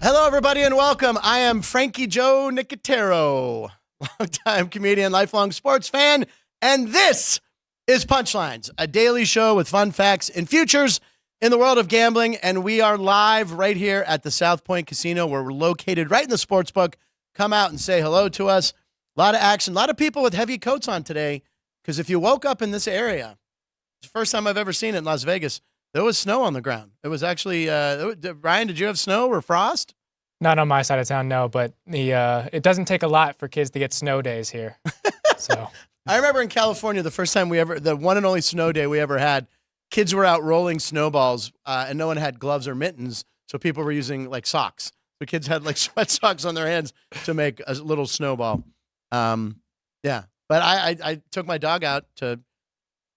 Hello, everybody, and welcome. I am Frankie Joe Nicotero, longtime comedian, lifelong sports fan, and this is Punchlines, a daily show with fun facts and futures in the world of gambling, and we are live right here at the South Point Casino, where we're located right in the sports book. Come out and say hello to us. A lot of action, a lot of people with heavy coats on today, because if you woke up in this area, it's the first time I've ever seen it in Las Vegas, there was snow on the ground. It was actually, Ryan, did you have snow or frost? Not on my side of town, no, but it doesn't take a lot for kids to get snow days here. So I remember in California, the first time the one and only snow day we ever had, kids were out rolling snowballs and no one had gloves or mittens. So people were using like socks. The kids had like sweat socks on their hands to make a little snowball. Yeah. But I took my dog out to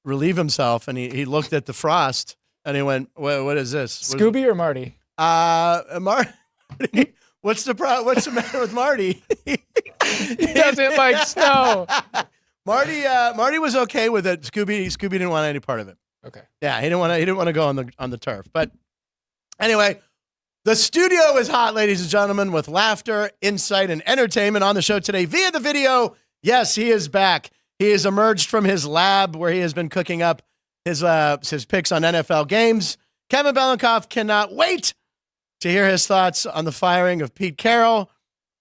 relieve himself and he looked at the frost and he went, what is this? Scooby or Marty? Marty, what's the matter with Marty? He doesn't like snow. Marty was okay with it. Scooby didn't want any part of it. Okay. Yeah, he didn't want to go on the turf. But anyway, the studio is hot, ladies and gentlemen, with laughter, insight, and entertainment on the show today via the video. Yes, he is back. He has emerged from his lab where he has been cooking up his picks on NFL games. Kevin Belinkoff cannot wait to hear his thoughts on the firing of Pete Carroll.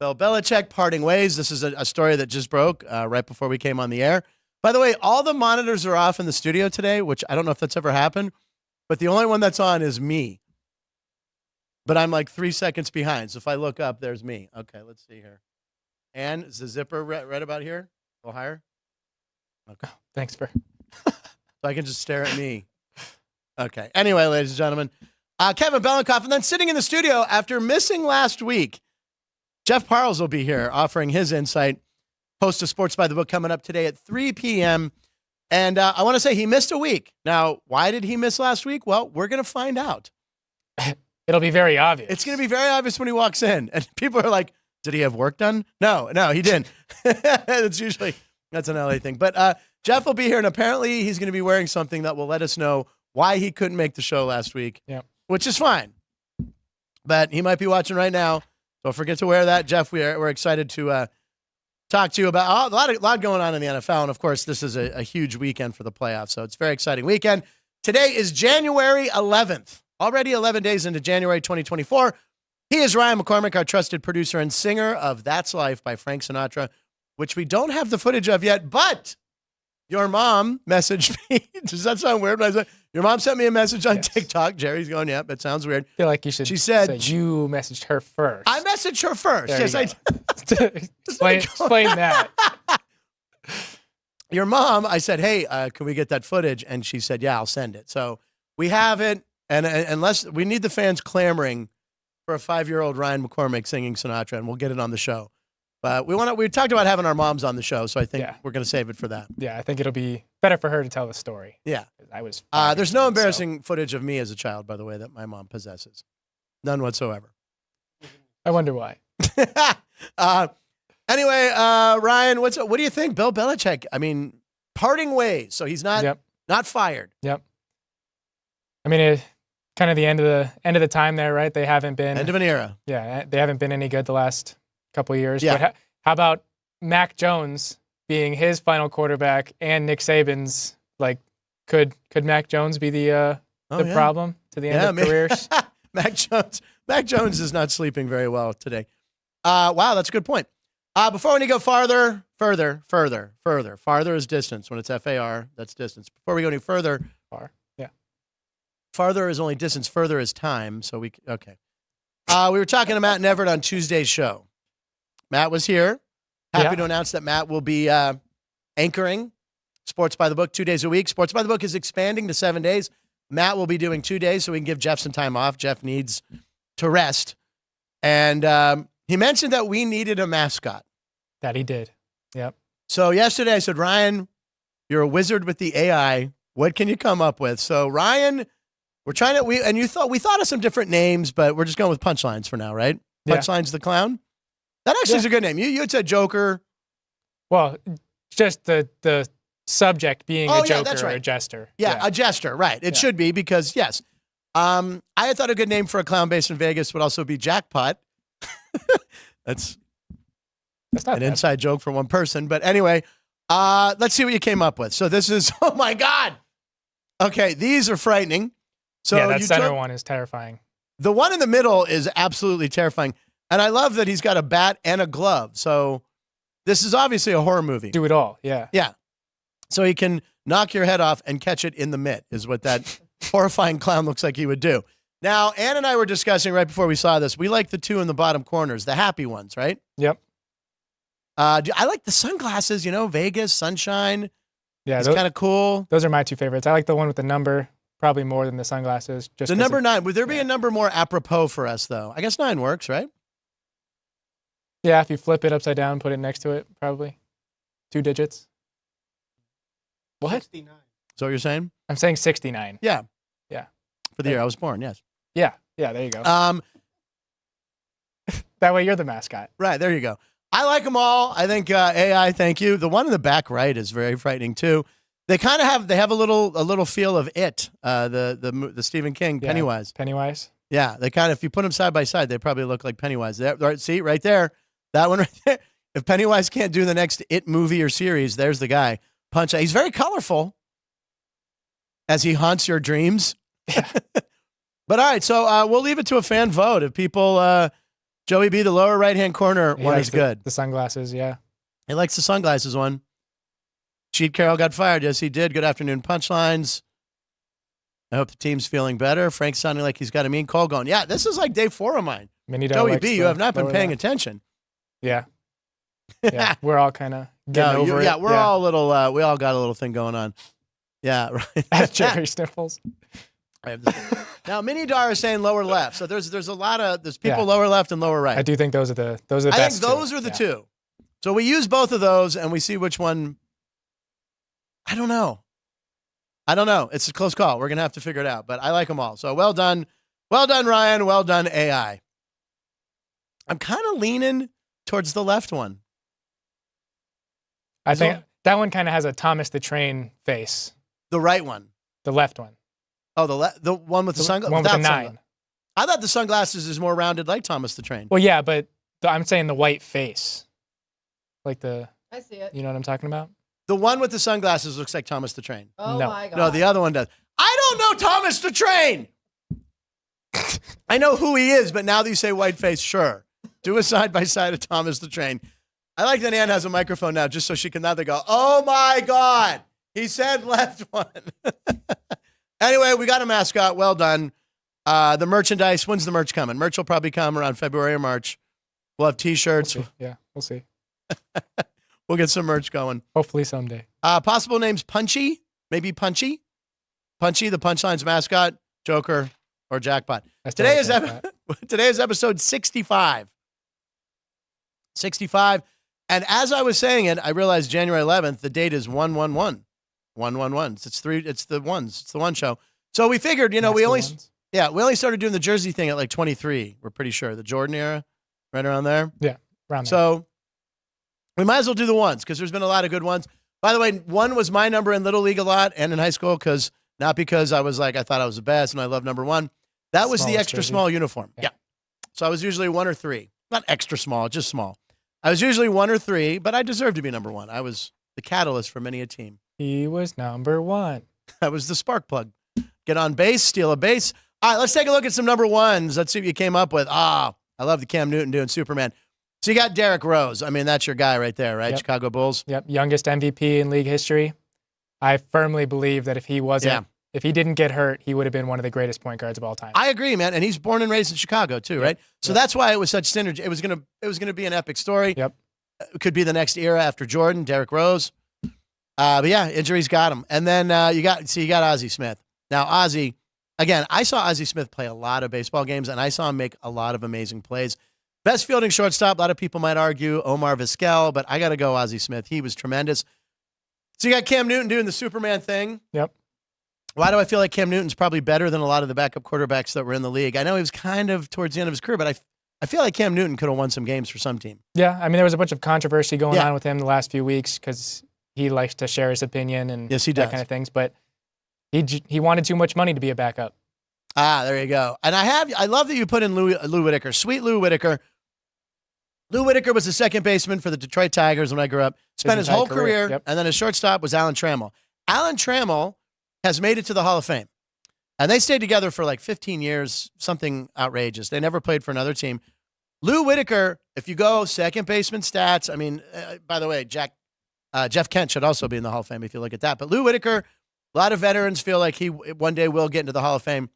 Bill Belichick parting ways. This is a story that just broke right before we came on the air. By the way, all the monitors are off in the studio today, which I don't know if that's ever happened, but the only one that's on is me. But I'm like 3 seconds behind. So if I look up, there's me. Okay, let's see here. And is the zipper right about here? A little higher? Okay. Thanks for. So I can just stare at me. Okay. Anyway, ladies and gentlemen, Kevin Belinkoff, and then sitting in the studio after missing last week, Jeff Parles will be here offering his insight. Host of Sports by the Book coming up today at 3 p.m. And I want to say he missed a week. Now, why did he miss last week? Well, we're going to find out. It'll be very obvious. It's going to be very obvious when he walks in. And people are like, did he have work done? No, he didn't. That's an LA thing. But Jeff will be here, and apparently he's going to be wearing something that will let us know why he couldn't make the show last week, which is fine. But he might be watching right now. Don't forget to wear that. Jeff, we're excited to talk to you about a lot going on in the NFL. And, of course, this is a huge weekend for the playoffs, so it's a very exciting weekend. Today is January 11th, already 11 days into January 2024. He is Ryan McCormick, our trusted producer and singer of That's Life by Frank Sinatra, which we don't have the footage of yet, but your mom messaged me. Does that sound weird? When I said, your mom sent me a message on TikTok. Jerry's going, yeah, that sounds weird. I feel like you should She said, say you messaged her first. I messaged her first. There Yes, I did. Explain that. Your mom, I said, hey, can we get that footage? And she said, yeah, I'll send it. So we have it. And unless we need the fans clamoring for a 5-year-old Ryan McCormick singing Sinatra, and we'll get it on the show. But we talked about having our moms on the show, so I think we're going to save it for that. Yeah, I think it'll be better for her to tell the story. Yeah. I was. There's no embarrassing footage of me as a child, by the way, that my mom possesses. None whatsoever. I wonder why. Anyway, Ryan, what do you think? Bill Belichick, I mean, parting ways. So he's not fired. Yep. I mean, kind of the end of the time there, right? They haven't been end of an era. Yeah, they haven't been any good the last couple of years. Yeah. But how about Mac Jones being his final quarterback and Nick Saban's? Like, could Mac Jones be the problem to the end of careers? Mac Jones is not sleeping very well today. Wow, that's a good point. Before we go farther is distance. When it's FAR, that's distance. Before we go any further, farther is only distance. Further is time. So we were talking to Matt and Everett on Tuesday's show. Matt was here. Happy to announce that Matt will be anchoring Sports by the Book 2 days a week. Sports by the Book is expanding to 7 days. Matt will be doing 2 days so we can give Jeff some time off. Jeff needs to rest. And he mentioned that we needed a mascot. That he did. Yep. So yesterday I said, Ryan, you're a wizard with the AI. What can you come up with? So Ryan, we thought of some different names, but we're just going with Punchlines for now, right? Punchlines the Clown. That actually is a good name. You had said Joker. Well, just the subject being a joker that's right. or a jester. Yeah, a jester, right. It should be because, yes. I had thought a good name for a clown based in Vegas would also be Jackpot, That's not an bad. inside joke for one person. But anyway, let's see what you came up with. So this is, oh my God. Okay, these are frightening. So yeah, that center one is terrifying. The one in the middle is absolutely terrifying. And I love that he's got a bat and a glove. So this is obviously a horror movie. Do it all, yeah. Yeah. So he can knock your head off and catch it in the mitt is what that horrifying clown looks like he would do. Now, Ann and I were discussing right before we saw this. We like the two in the bottom corners, the happy ones, right? Yep. I like the sunglasses, Vegas, sunshine. Yeah, it's kind of cool. Those are my two favorites. I like the one with the number probably more than the sunglasses. Just the number 9. Would there be a number more apropos for us, though? I guess 9 works, right? Yeah, if you flip it upside down, put it next to it, probably. 2 digits. What? 69. So you're saying? I'm saying 69. Yeah. Yeah. For the year I was born, yes. Yeah. Yeah, there you go. That way you're the mascot. Right, there you go. I like them all. I think AI, thank you. The one in the back right is very frightening too. They kind of have a little feel of It, the Stephen King Pennywise. Pennywise. Yeah, they kind of, if you put them side by side, they probably look like Pennywise. See, right there, that one right there. If Pennywise can't do the next It movie or series, there's the guy. Punch out. He's very colorful as he haunts your dreams. Yeah. But all right, so we'll leave it to a fan vote. If people, Joey B, the lower right-hand corner one is good. The sunglasses, yeah. He likes the sunglasses one. Cheat Carroll got fired. Yes, he did. Good afternoon punchlines. I hope the team's feeling better. Frank's sounding like he's got a mean call going. Yeah, this is like day 4 of mine. Joey B, you have not been paying attention. Yeah. Yeah, we're all kind of getting over it. Yeah, we're all a little, we all got a little thing going on. Yeah, right. Jerry Sniffles. Now, Mini Dar is saying lower left. So there's a lot of, there's people Yeah. lower left and lower right. I do think those are the best. I think those are the two. So we use both of those and we see which one. I don't know. It's a close call. We're going to have to figure it out, but I like them all. So well done. Well done, Ryan. Well done, AI. I'm kind of leaning towards the left one. I think that one kind of has a Thomas the Train face. The right one. The left one. Oh, the one with the sunglasses? One with the 9. I thought the sunglasses is more rounded like Thomas the Train. Well, yeah, but I'm saying the white face. Like I see it. You know what I'm talking about? The one with the sunglasses looks like Thomas the Train. Oh No. my God. No, the other one does. I don't know Thomas the Train. I know who he is, but now that you say white face, sure. Do a side by side of Thomas the Train. I like that Ann has a microphone now just so she can now go, oh my God, he said left one. Anyway, we got a mascot. Well done. The merchandise, when's the merch coming? Merch will probably come around February or March. We'll have T-shirts. We'll see. We'll get some merch going. Hopefully someday. Possible names, Punchy, maybe Punchy. Punchy, the Punchline's mascot, Joker, or Jackpot. Today is episode 65. 65. And as I was saying it, I realized January 11th, the date is 111. 111. It's the ones. It's the one show. So we figured, we only started doing the jersey thing at like 23. We're pretty sure the Jordan era, right around there. Yeah, around there. So we might as well do the ones because there's been a lot of good ones. By the way, 1 was my number in Little League a lot and in high school not because I was like, I thought I was the best and I love number 1. That was the extra small uniform. Yeah. So I was usually 1 or 3. Not extra small, just small. I was usually 1 or 3, but I deserved to be number 1. I was the catalyst for many a team. He was number 1. I was the spark plug. Get on base, steal a base. All right, let's take a look at some number 1s. Let's see what you came up with. I love the Cam Newton doing Superman. So you got Derrick Rose. I mean, that's your guy right there, right? Yep. Chicago Bulls. Yep, youngest MVP in league history. I firmly believe that if he didn't get hurt, he would have been one of the greatest point guards of all time. I agree, man. And he's born and raised in Chicago too, right? So that's why it was such synergy. It was gonna be an epic story. Yep. It could be the next era after Jordan, Derrick Rose. But yeah, injuries got him. And then you got Ozzie Smith. Now Ozzie, again, I saw Ozzie Smith play a lot of baseball games, and I saw him make a lot of amazing plays. Best fielding shortstop. A lot of people might argue Omar Vizquel, but I got to go Ozzie Smith. He was tremendous. So you got Cam Newton doing the Superman thing. Yep. Why do I feel like Cam Newton's probably better than a lot of the backup quarterbacks that were in the league? I know he was kind of towards the end of his career, but I feel like Cam Newton could have won some games for some team. Yeah, I mean, there was a bunch of controversy going on with him the last few weeks because he likes to share his opinion and that kind of things, but he wanted too much money to be a backup. There you go. And I love that you put in Lou Whitaker. Sweet Lou Whitaker. Lou Whitaker was the second baseman for the Detroit Tigers when I grew up. Spent his whole career, yep. And then his shortstop was Alan Trammell. Alan Trammell has made it to the Hall of Fame. And they stayed together for like 15 years, something outrageous. They never played for another team. Lou Whitaker, if you go second baseman stats, I mean, by the way, Jeff Kent should also be in the Hall of Fame if you look at that. But Lou Whitaker, a lot of veterans feel like he one day will get into the Hall of Fame.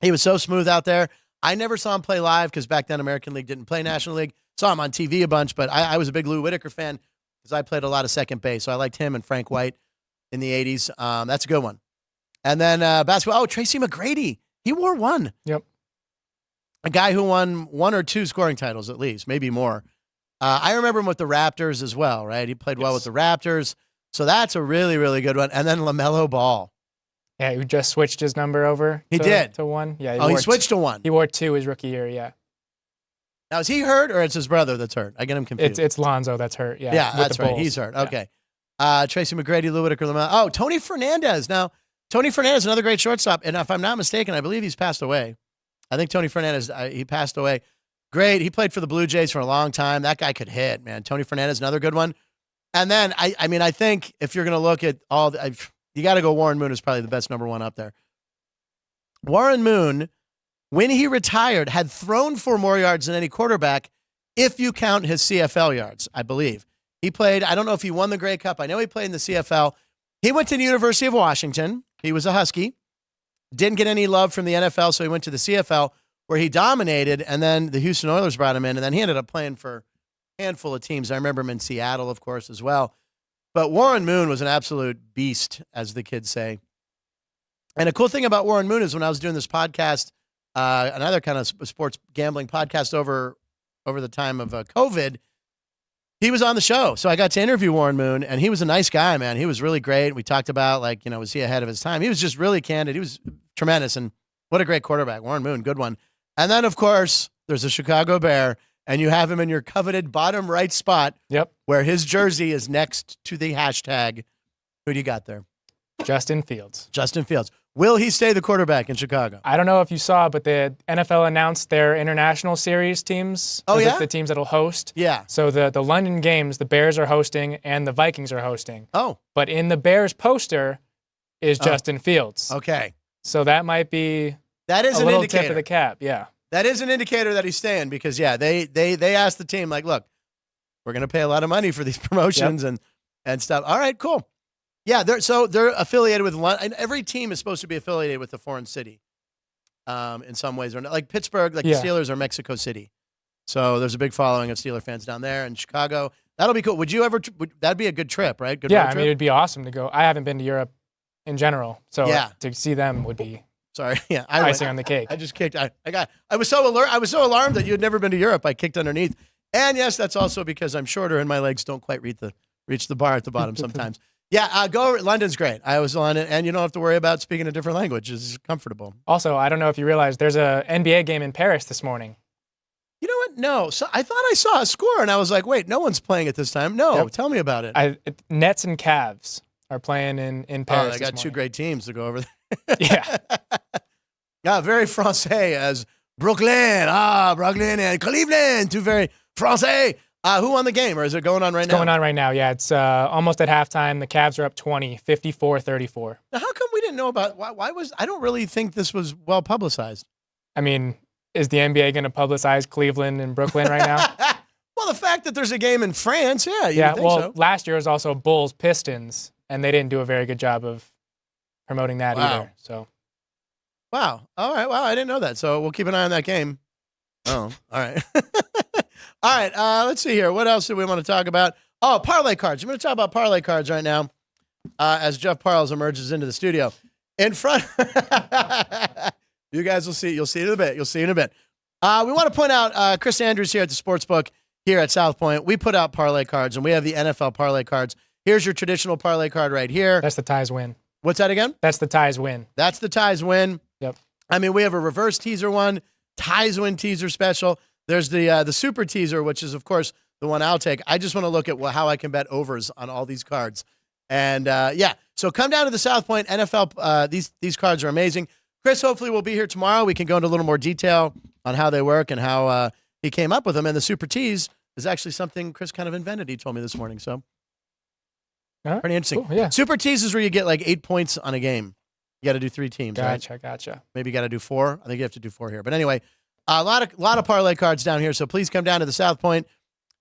He was so smooth out there. I never saw him play live because back then American League didn't play National League. Saw him on TV a bunch, but I was a big Lou Whitaker fan because I played a lot of second base. So I liked him and Frank White in the 80s. That's a good one. And then basketball. Oh, Tracy McGrady. He wore one. Yep. A guy who won 1 or 2 scoring titles at least, maybe more. I remember him with the Raptors as well, right? He played well with the Raptors. So that's a really, really good one. And then LaMelo Ball. Yeah, he just switched his number over. He did. To 1. Yeah. He switched to 1. He wore 2 his rookie year, yeah. Now, is he hurt or it's his brother that's hurt? I get him confused. It's Lonzo that's hurt, yeah. Yeah, that's right. He's hurt. Okay. Tracy McGrady, Lou Whitaker, LaMelo. Oh, Tony Fernandez. Now, Tony Fernandez, another great shortstop. And if I'm not mistaken, I believe he's passed away. I think Tony Fernandez, he passed away. Great. He played for the Blue Jays for a long time. That guy could hit, man. Tony Fernandez, another good one. And then, I think if you're going to look at you got to go Warren Moon is probably the best number 1 up there. Warren Moon, when he retired, had thrown for more yards than any quarterback if you count his CFL yards, I believe. He played, I don't know if he won the Grey Cup. I know he played in the CFL. He went to the University of Washington. He was a Husky. Didn't get any love from the NFL, so he went to the CFL where he dominated, and then the Houston Oilers brought him in, and then he ended up playing for a handful of teams. I remember him in Seattle, of course, as well. But Warren Moon was an absolute beast, as the kids say. And a cool thing about Warren Moon is when I was doing this podcast, another kind of sports gambling podcast over the time of COVID, he was on the show. So I got to interview Warren Moon, and he was a nice guy, man. He was really great. We talked about, was he ahead of his time? He was just really candid. He was tremendous, and what a great quarterback. Warren Moon, good one. And then, of course, there's a Chicago Bear, and you have him in your coveted bottom right spot where his jersey is next to the hashtag. Who do you got there? Justin Fields. Justin Fields. Will he stay the quarterback in Chicago? I don't know if you saw, but the NFL announced their international series teams. Oh, yeah? The teams that'll host. Yeah. So the London games, the Bears are hosting and the Vikings are hosting. Oh. But in the Bears poster is Justin Fields. Okay. So that might be that is a an little indicator. tip of the cap, yeah. That is an indicator that he's staying because, they asked the team, like, look, we're going to pay a lot of money for these promotions and stuff. All right, cool. Yeah, they're affiliated with London. And every team is supposed to be affiliated with a foreign city in some ways. Or not. Like Pittsburgh, the Steelers are Mexico City. So there's a big following of Steeler fans down there. In Chicago, that'll be cool. Would you ever that'd be a good trip, right? Good road trip? It'd be awesome to go. I haven't been to Europe in general. So to see them would be icing on the cake. I just kicked. I was so alert. I was so alarmed that you had never been to Europe. I kicked underneath. And yes, that's also because I'm shorter and my legs don't quite reach the bar at the bottom sometimes. Yeah, go. London's great. I was in London, and you don't have to worry about speaking a different language. It's comfortable. Also, I don't know if you realize there's a NBA game in Paris this morning. You know what? No. So I thought I saw a score, and I was like, wait, no one's playing it this time. No, Tell me about it. Nets and Cavs are playing in Paris. They got 2 great teams to go over there. Yeah, very français as Brooklyn. Brooklyn and Cleveland. 2 very français. Who won the game, or is it going on right now? It's going on right now, yeah. It's almost at halftime. The Cavs are up 20, 54-34. Now, how come we didn't know about I don't really think this was well publicized. I mean, is the NBA going to publicize Cleveland and Brooklyn right now? Well, the fact that there's a game in France, you would think so. Last year was also Bulls-Pistons, and they didn't do a very good job of promoting that either. So, wow. All right. Wow, I didn't know that. So we'll keep an eye on that game. Oh, all right. All right, let's see here. What else do we want to talk about? Oh, parlay cards. I'm going to talk about parlay cards right now as Jeff Parles emerges into the studio. In front, you guys will see. You'll see it in a bit. We want to point out Chris Andrews here at the Sportsbook here at South Point. We put out parlay cards, and we have the NFL parlay cards. Here's your traditional parlay card right here. That's the ties win. What's that again? That's the ties win. That's the ties win. Yep. I mean, we have a reverse teaser one, ties win teaser special. There's the super teaser, which is, of course, the one I'll take. I just want to look at how I can bet overs on all these cards. And, so come down to the South Point NFL. These cards are amazing. Chris hopefully will be here tomorrow. We can go into a little more detail on how they work and how he came up with them. And the super tease is actually something Chris kind of invented. He told me this morning. So pretty interesting. Cool, yeah. Super tease is where you get like 8 points on a game. You got to do 3 teams. Gotcha. Maybe you got to do 4. I think you have to do 4 here. But anyway, a lot of parlay cards down here. So please come down to the South Point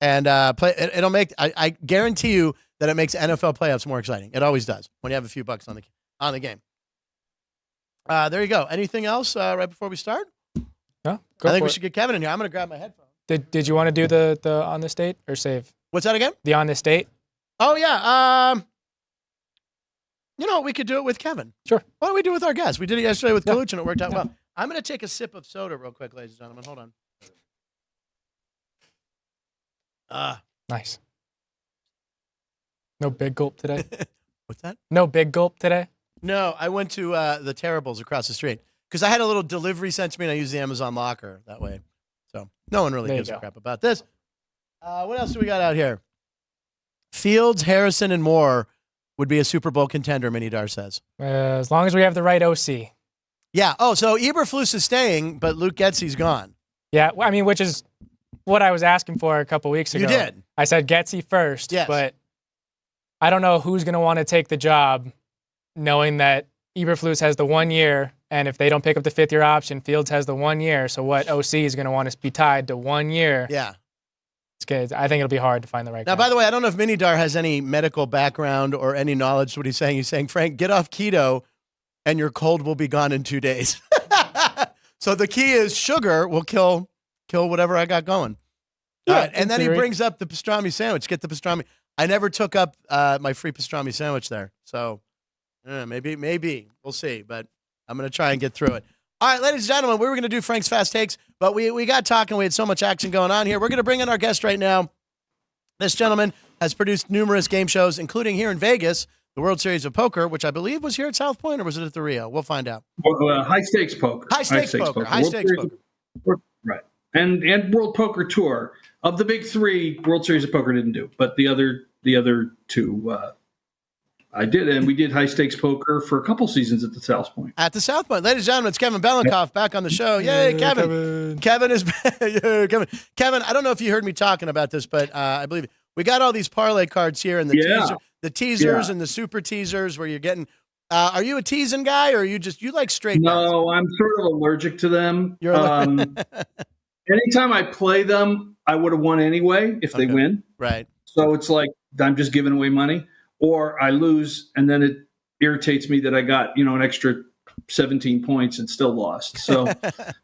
and play. It'll make. I guarantee you that it makes NFL playoffs more exciting. It always does when you have a few bucks on the game. There you go. Anything else right before we start? No. I think we should get Kevin in here. I'm going to grab my headphones. Did you want to do the on this date or save? What's that again? The on this date. Oh yeah. We could do it with Kevin. Sure. Why don't we do it with our guest? We did it yesterday with Kaluch, and it worked out well. I'm going to take a sip of soda real quick, ladies and gentlemen. Hold on. Nice. No big gulp today? What's that? No big gulp today? No, I went to the Terribles across the street because I had a little delivery sent to me, and I used the Amazon locker that way. So no one really gives a crap about this. What else do we got out here? Fields, Harrison, and Moore would be a Super Bowl contender, Minidar says. As long as we have the right OC. Yeah. Oh, so Eberflus is staying, but Luke Getsy's gone. Yeah, I mean, which is what I was asking for a couple weeks ago. You did. I said Getsy first, yes. But I don't know who's going to want to take the job knowing that Eberflus has the 1 year, and if they don't pick up the 5th-year option, Fields has the 1 year. So what OC is going to want to be tied to 1 year? Yeah. It's good. I think it'll be hard to find the right Now, guy. by the way, I don't know if Minidar has any medical background or any knowledge to what he's saying. He's saying, Frank, get off keto, and your cold will be gone in 2 days. So the key is sugar will kill whatever I got going. Yeah, and then he brings up the pastrami sandwich. Get the pastrami. I never took up my free pastrami sandwich there. So maybe. We'll see. But I'm going to try and get through it. All right, ladies and gentlemen, we were going to do Frank's Fast Takes, but we got talking. We had so much action going on here. We're going to bring in our guest right now. This gentleman has produced numerous game shows, including here in Vegas, the World Series of Poker, which I believe was here at South Point, or was it at the Rio? We'll find out. High stakes poker. High stakes poker. Right. And World Poker Tour. Of the big 3, World Series of Poker didn't do, but the other 2 I did, and we did high stakes poker for a couple seasons at the South Point. At the South Point, ladies and gentlemen, it's Kevin Belinkoff back on the show. Yay, Kevin! Kevin is Kevin. I don't know if you heard me talking about this, but I believe we got all these parlay cards here, and the teasers and the super teasers, where you're getting. Are you a teasing guy, or are you like straight? No, I'm sort of allergic to them. Anytime I play them, I would have won anyway if they win. Right. So it's like I'm just giving away money. Or I lose, and then it irritates me that I got an extra 17 points and still lost. So,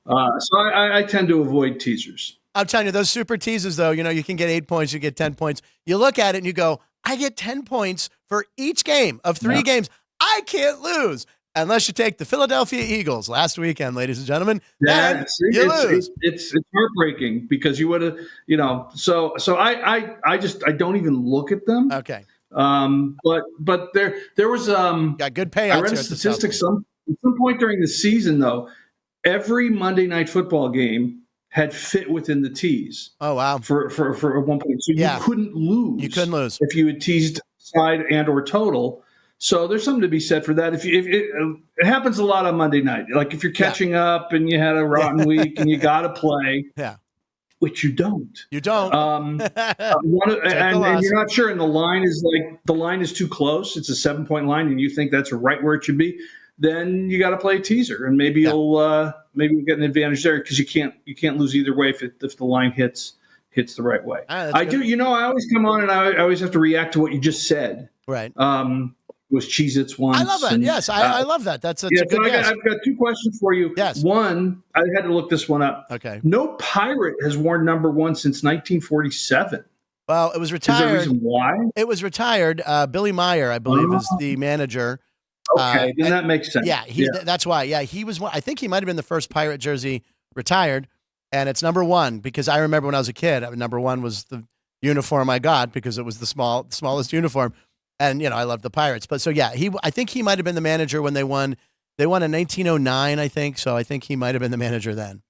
I tend to avoid teasers. I'm telling you, those super teases, though, you can get 8 points, you get 10 points. You look at it and you go, I get 10 points for each game of 3 games. I can't lose unless you take the Philadelphia Eagles last weekend, ladies and gentlemen. Yeah, you lose. It's heartbreaking because you would have, So I don't even look at them. Okay. But there was got good payouts. I read a statistic at some point during the season though, every Monday Night Football game had fit within the tease. Oh wow! For one point, so you couldn't lose. You couldn't lose if you had teased side and or total. So there's something to be said for that. If it happens a lot on Monday night, like if you're catching up and you had a rotten week and you got to play. Yeah. Which you don't. You don't. And you're not sure, and the line is too close. It's a 7-point line, and you think that's right where it should be. Then you got to play a teaser, and maybe you'll get an advantage there because you can't lose either way if the line hits the right way. I do. I always come on and I always have to react to what you just said. Right. Was Cheez-Its once. I love that. And, yes, I love that. That's a good guess. I've got 2 questions for you. Yes. One, I had to look this one up. Okay. No Pirate has worn number 1 since 1947. Well, it was retired. Is there a reason why? It was retired. Billy Meyer, I believe, is the manager. Okay, then that makes sense. Yeah, that's why. Yeah, he was one. I think he might have been the first Pirate jersey retired, and it's number 1 because I remember when I was a kid, number 1 was the uniform I got because it was the smallest uniform. And, I love the Pirates. But so, yeah, I think he might have been the manager when they won. They won in 1909, I think. So I think he might have been the manager then.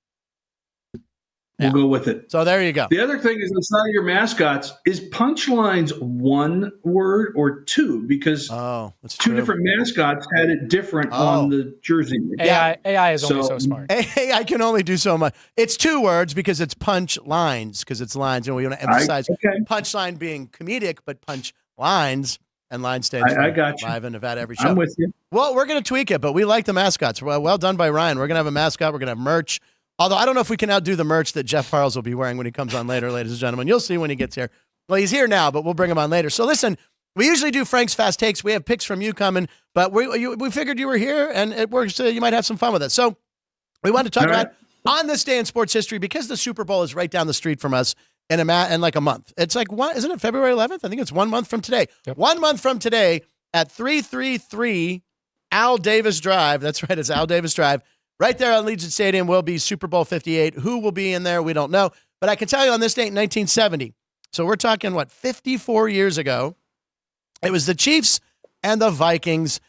We'll go with it. So there you go. The other thing is, inside of your mascots, is punchlines one word or two? Because that's two true. different mascots had it different on the jersey. AI is only so smart. AI can only do so much. It's 2 words because it's punch lines, because it's lines. And we want to emphasize punchline being comedic, but punch lines. And line stands for live in Nevada every show. I'm with you. Well, we're going to tweak it, but we like the mascots. Well done by Ryan. We're going to have a mascot. We're going to have merch. Although I don't know if we can outdo the merch that Jeff Parles will be wearing when he comes on later, ladies and gentlemen. You'll see when he gets here. Well, he's here now, but we'll bring him on later. So listen, we usually do Frank's Fast Takes. We have picks from you coming, but we figured you were here, and it works. You might have some fun with it. So we want to talk about on this day in sports history, because the Super Bowl is right down the street from us in like a month. It's like, isn't it February 11th? I think it's 1 month from today. Yep. 1 month from today at 333 Al Davis Drive. That's right, it's Al Davis Drive. Right there on Legion Stadium will be Super Bowl 58. Who will be in there, we don't know. But I can tell you on this date in 1970, so we're talking, 54 years ago, it was the Chiefs and the Vikings.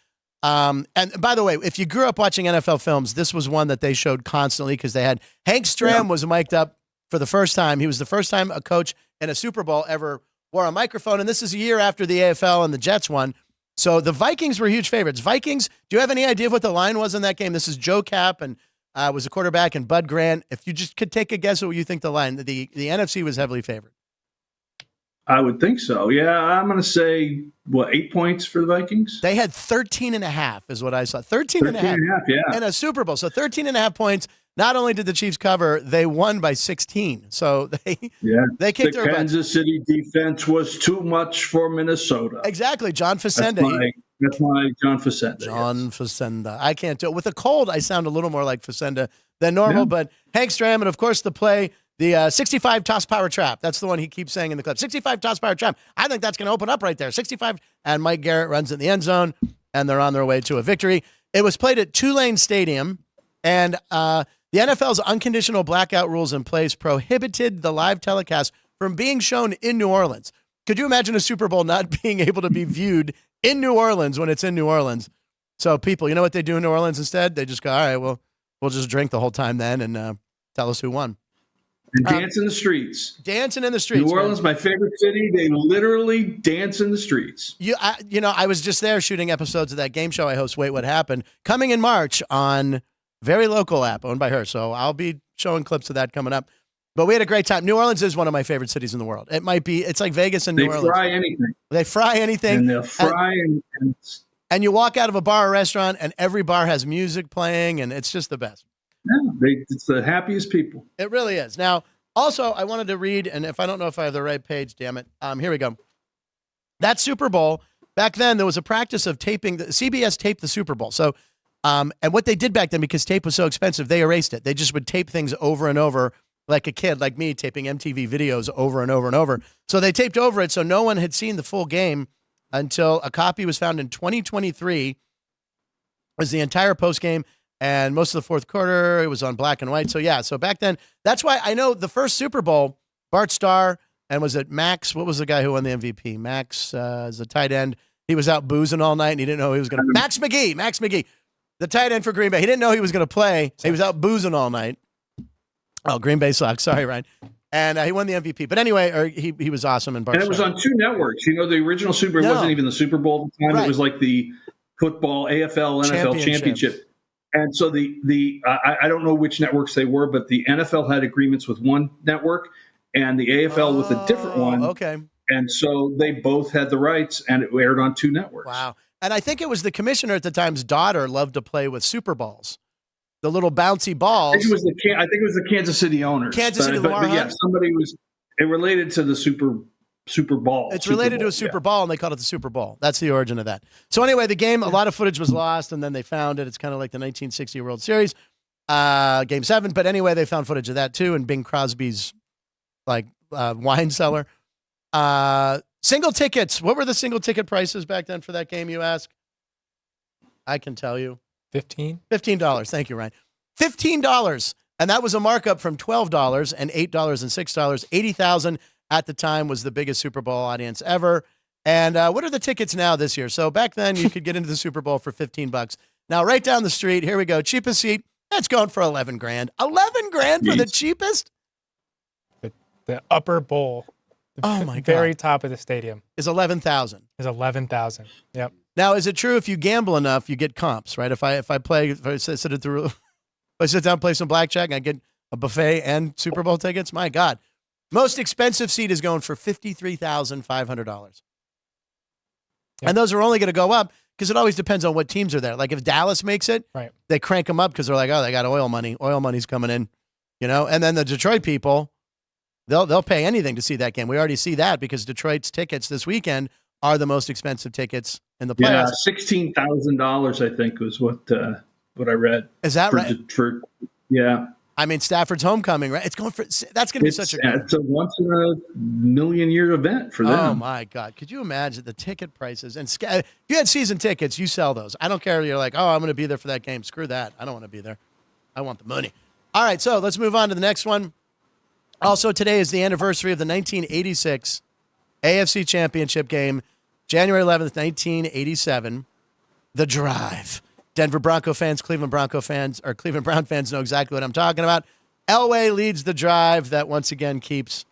And by the way, if you grew up watching NFL films, this was one that they showed constantly because they had Hank Stram was mic'd up for the first time. He was the first time a coach in a Super Bowl ever wore a microphone, and this is a year after the AFL and the Jets won. So the Vikings were huge favorites. Vikings, do you have any idea what the line was in that game? This is Joe Kapp and was a quarterback, and Bud Grant. If you just could take a guess at what you think the line, the NFC was heavily favored. I would think so. Yeah, I'm going to say, 8 points for the Vikings? They had 13.5 is what I saw. 13.5 in a Super Bowl. So 13.5 points. Not only did the Chiefs cover, they won by 16. So they kicked their butt. Kansas City defense was too much for Minnesota. Exactly. John Facenda. That's my John Facenda. Facenda. I can't do it. With a cold, I sound a little more like Facenda than normal. But Hank Stram, and of course the play, the 65 toss power trap. That's the one he keeps saying in the clip. 65 toss power trap. I think that's going to open up right there. 65. And Mike Garrett runs in the end zone, and they're on their way to a victory. It was played at Tulane Stadium, and the NFL's unconditional blackout rules in place prohibited the live telecast from being shown in New Orleans. Could you imagine a Super Bowl not being able to be viewed in New Orleans when it's in New Orleans? So people, you know what they do in New Orleans instead? They just go, all right, well, we'll just drink the whole time then and tell us who won. And dance in the streets. Dancing in the streets. New Orleans, my favorite city. They literally dance in the streets. I was just there shooting episodes of that game show I host, Wait What Happened, coming in March on very local app owned by her. So I'll be showing clips of that coming up. But we had a great time. New Orleans is one of my favorite cities in the world. It's like Vegas and New Orleans. They fry anything. And they'll fry and you walk out of a bar or restaurant and every bar has music playing and it's just the best. Yeah, it's the happiest people. It really is. Now, also, I wanted to read, and if I don't know if I have the right page, damn it. Here we go. That Super Bowl, back then, there was a practice of taping. CBS taped the Super Bowl. So, and what they did back then, because tape was so expensive, they erased it. They just would tape things over and over, like a kid, like me, taping MTV videos over and over and over. So they taped over it, so no one had seen the full game until a copy was found in 2023. It was the entire postgame. And most of the fourth quarter, it was on black and white. So back then, that's why I know the first Super Bowl, Bart Starr, and was it Max? What was the guy who won the MVP? Max is a tight end. He was out boozing all night, and he didn't know he was going to. Max McGee, the tight end for Green Bay. He didn't know he was going to play. He was out boozing all night. Oh, Green Bay Sox. Sorry, Ryan. And he won the MVP. But anyway, he was awesome. And it was on 2 networks. The original Super Bowl wasn't even the Super Bowl at the time. Right. It was like the football, AFL, NFL championship. And so I don't know which networks they were, but the NFL had agreements with one network and the AFL with a different one. Okay. And so they both had the rights, and it aired on 2 networks. Wow. And I think it was the commissioner at the time's daughter loved to play with Super Balls, the little bouncy balls. I think it was the Kansas City owners. It related to the Super Bowl. It's related to a Super Bowl, and they called it the Super Bowl. That's the origin of that. So anyway, the game, a lot of footage was lost, and then they found it. It's kind of like the 1960 World Series, Game 7. But anyway, they found footage of that too, and Bing Crosby's wine cellar. Single tickets. What were the single ticket prices back then for that game, you ask? I can tell you. $15. Thank you, Ryan. $15. And that was a markup from $12 and $8 and $6. 80,000 at the time was the biggest Super Bowl audience ever. And what are the tickets now this year? So back then you could get into the Super Bowl for $15. Now right down the street, here we go. Cheapest seat, that's going for $11 grand. $11 grand for the cheapest? The upper bowl. Oh my God. Very top of the stadium is 11,000. Is 11,000. Yep. Now, is it true if you gamble enough, you get comps, right? If I sit it through, if I sit down, play some blackjack, and I get a buffet and Super Bowl tickets, my God. Most expensive seat is going for $53,500. Yep. And those are only going to go up because it always depends on what teams are there. Like if Dallas makes it, right, they crank them up because they're like, oh, they got oil money. Oil money's coming in, you know? And then the Detroit people, they'll pay anything to see that game. We already see that because Detroit's tickets this weekend are the most expensive tickets in the playoffs. Yeah, $16,000, I think, was what I read. Is that right? Yeah. I mean, Stafford's homecoming, right? It's going for that's going to be such a it's a once in a million year event for them. Oh my God! Could you imagine the ticket prices? And if you had season tickets, you sell those. I don't care. You're like, oh, I'm going to be there for that game. Screw that. I don't want to be there. I want the money. All right, so let's move on to the next one. Also, today is the anniversary of the 1986 AFC Championship game, January 11th, 1987. The Drive. Denver Bronco fans, Cleveland Brown fans know exactly what I'm talking about. Elway leads the drive that once again keeps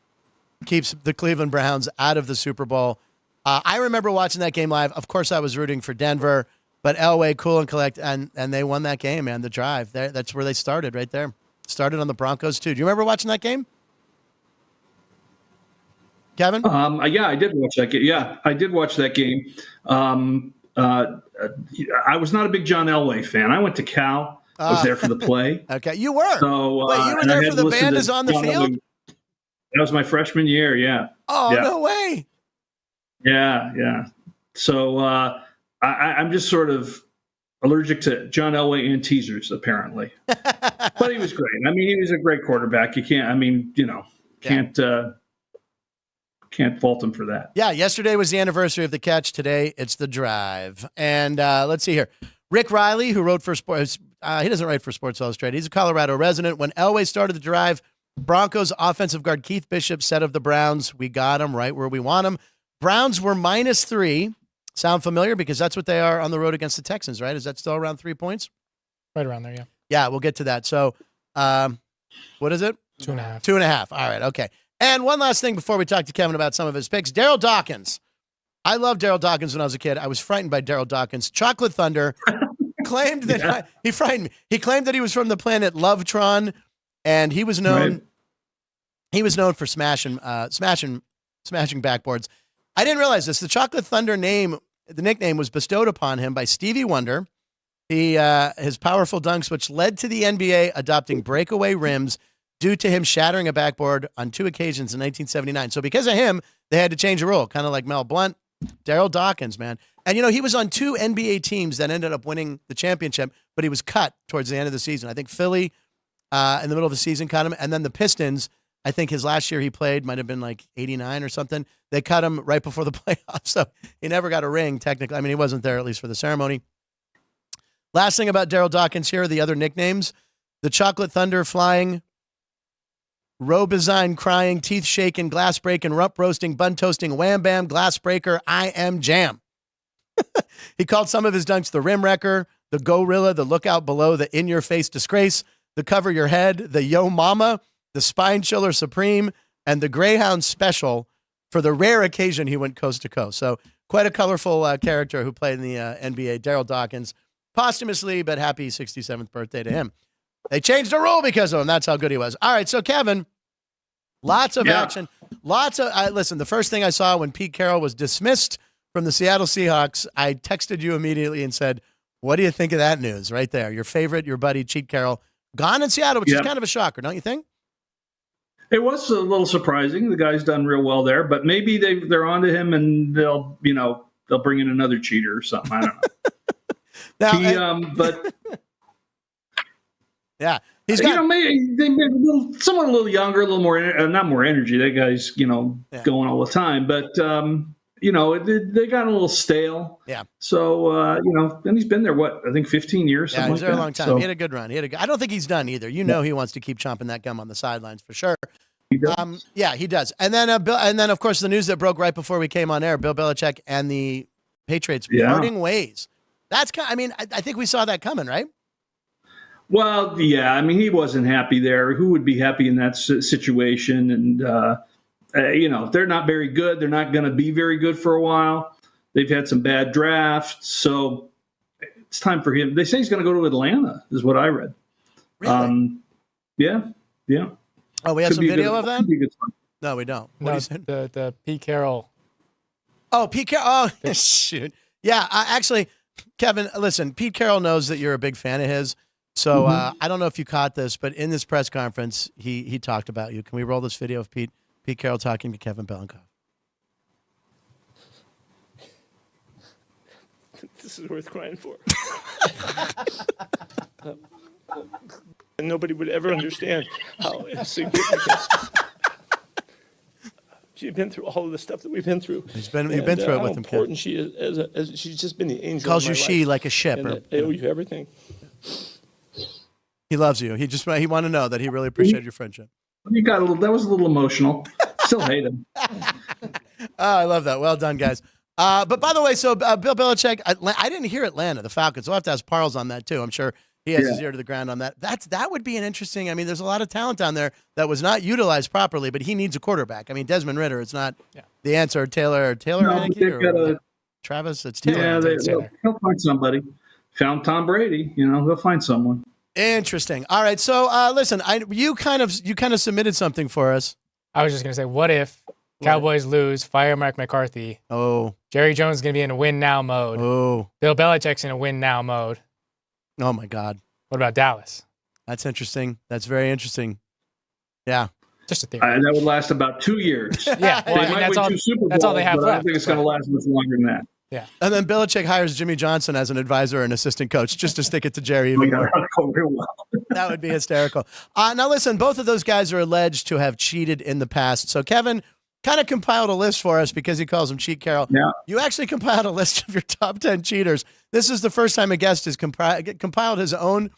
the Cleveland Browns out of the Super Bowl. I remember watching that game live. Of course, I was rooting for Denver, but Elway, cool and collect, and they won that game, man. The drive. That's where they started, right there. Started on the Broncos, too. Do you remember watching that game? Kevin? Yeah, I did watch that game. Yeah, I did watch that game. I was not a big John Elway fan. I went to Cal. I was there for the play. Okay, you were. So, wait, you were there for the band is on the field? That was my freshman year, yeah. Oh, yeah. No way. Yeah. So I'm just sort of allergic to John Elway and teasers, apparently. But he was great. I mean, he was a great quarterback. You can't fault him for that. Yeah, yesterday was the anniversary of the catch. Today, it's the drive. And let's see here. Rick Riley, who wrote for Sports, he doesn't write for Sports Illustrated. He's a Colorado resident. When Elway started the drive, Broncos offensive guard Keith Bishop said of the Browns, we got him right where we want him. Browns were -3. Sound familiar? Because that's what they are on the road against the Texans, right? Is that still around 3 points? Right around there, yeah. Yeah, we'll get to that. So, what is it? 2.5. 2.5. All right, okay. And one last thing before we talk to Kevin about some of his picks. Daryl Dawkins. I loved Daryl Dawkins when I was a kid. I was frightened by Daryl Dawkins. Chocolate Thunder claimed that he frightened me. He claimed that he was from the planet Lovetron, and he was known. Right. He was known for smashing backboards. I didn't realize this. The Chocolate Thunder name, the nickname, was bestowed upon him by Stevie Wonder. His powerful dunks, which led to the NBA adopting breakaway rims due to him shattering a backboard on 2 occasions in 1979. So because of him, they had to change a rule, kind of like Mel Blount. Daryl Dawkins, man. And, he was on 2 NBA teams that ended up winning the championship, but he was cut towards the end of the season. I think Philly, in the middle of the season, cut him. And then the Pistons, I think his last year he played might have been like 89 or something. They cut him right before the playoffs. So he never got a ring, technically. I mean, he wasn't there, at least for the ceremony. Last thing about Daryl Dawkins here are the other nicknames. The Chocolate Thunder flying, Robizine crying, teeth shaking, glass breaking, rump roasting, bun toasting, wham bam, glass breaker, I am jam. He called some of his dunks the rim wrecker, the gorilla, the lookout below, the in your face disgrace, the cover your head, the yo mama, the spine chiller supreme, and the Greyhound special. For the rare occasion he went coast to coast. So quite a colorful character who played in the NBA, Daryl Dawkins, posthumously, but happy 67th birthday to him. They changed the rule because of him. That's how good he was. All right, so Kevin, lots of action. Listen, the first thing I saw when Pete Carroll was dismissed from the Seattle Seahawks, I texted you immediately and said, what do you think of that news right there? Your buddy, Pete Carroll, gone in Seattle, which is kind of a shocker, don't you think? It was a little surprising. The guy's done real well there, but maybe they're onto him and they'll bring in another cheater or something. I don't know. But yeah, he's got, maybe they made someone a little younger, a little more, not more energy. That guy's, going all the time, but they got a little stale. Yeah. So, and he's been there, I think 15 years. Yeah, he's there a long time. So, he had a good run. I don't think he's done either. He wants to keep chomping that gum on the sidelines for sure. He does. Yeah, he does. And then, Bill, of course, the news that broke right before we came on air, Bill Belichick and the Patriots parting ways. That's I think we saw that coming, right? Well, yeah, I mean, he wasn't happy there. Who would be happy in that situation? And, they're not very good. They're not going to be very good for a while. They've had some bad drafts. So it's time for him. They say he's going to go to Atlanta, is what I read. Really? Yeah. Oh, we have some video of that? No, we don't. What No, you said? the Pete Carroll. Oh, Pete Carroll. Oh, shoot. Yeah, actually, Kevin, listen, Pete Carroll knows that you're a big fan of his. So I don't know if you caught this, but in this press conference, he talked about you. Can we roll this video of Pete Carroll talking to Kevin Belinkoff? This is worth crying for. And nobody would ever understand how significant. She's been through all of the stuff that we've been through. You've been through it with him, Kevin. How important she is as she's just been the angel. Calls of my you she life. like a ship. And I owe you everything. He loves you. He wanted to know that he really appreciated your friendship. You got that was a little emotional. Still hate him. I love that. Well done, guys. But by the way, so Bill Belichick, I didn't hear Atlanta, the Falcons. We'll have to ask Parles on that too. I'm sure he has his ear to the ground on that. That would be an interesting. I mean, there's a lot of talent down there that was not utilized properly, but he needs a quarterback. I mean, Desmond Ridder, it's not the answer. Taylor, No, Heineke, or Travis. It's Taylor. Yeah, they'll find somebody. Found Tom Brady. They'll find someone. Interesting. All right. So listen, you kind of submitted something for us. I was just going to say, what if Cowboys lose, fire Mike McCarthy? Oh. Jerry Jones is going to be in a win now mode. Oh. Bill Belichick's in a win now mode. Oh, my God. What about Dallas? That's interesting. That's very interesting. Yeah. Just a theory. That would last about 2 years. Yeah. Well, They might that's win all. 2 Super Bowls, That's all they have but I left. don't think it's going to last much longer than that. Yeah. And then Belichick hires Jimmy Johnson as an advisor and assistant coach just to stick it to Jerry even more. That would be hysterical. Now, listen, both of those guys are alleged to have cheated in the past. So Kevin kind of compiled a list for us because he calls him Cheat Carroll. Yeah. You actually compiled a list of your top 10 cheaters. This is the first time a guest has compiled his own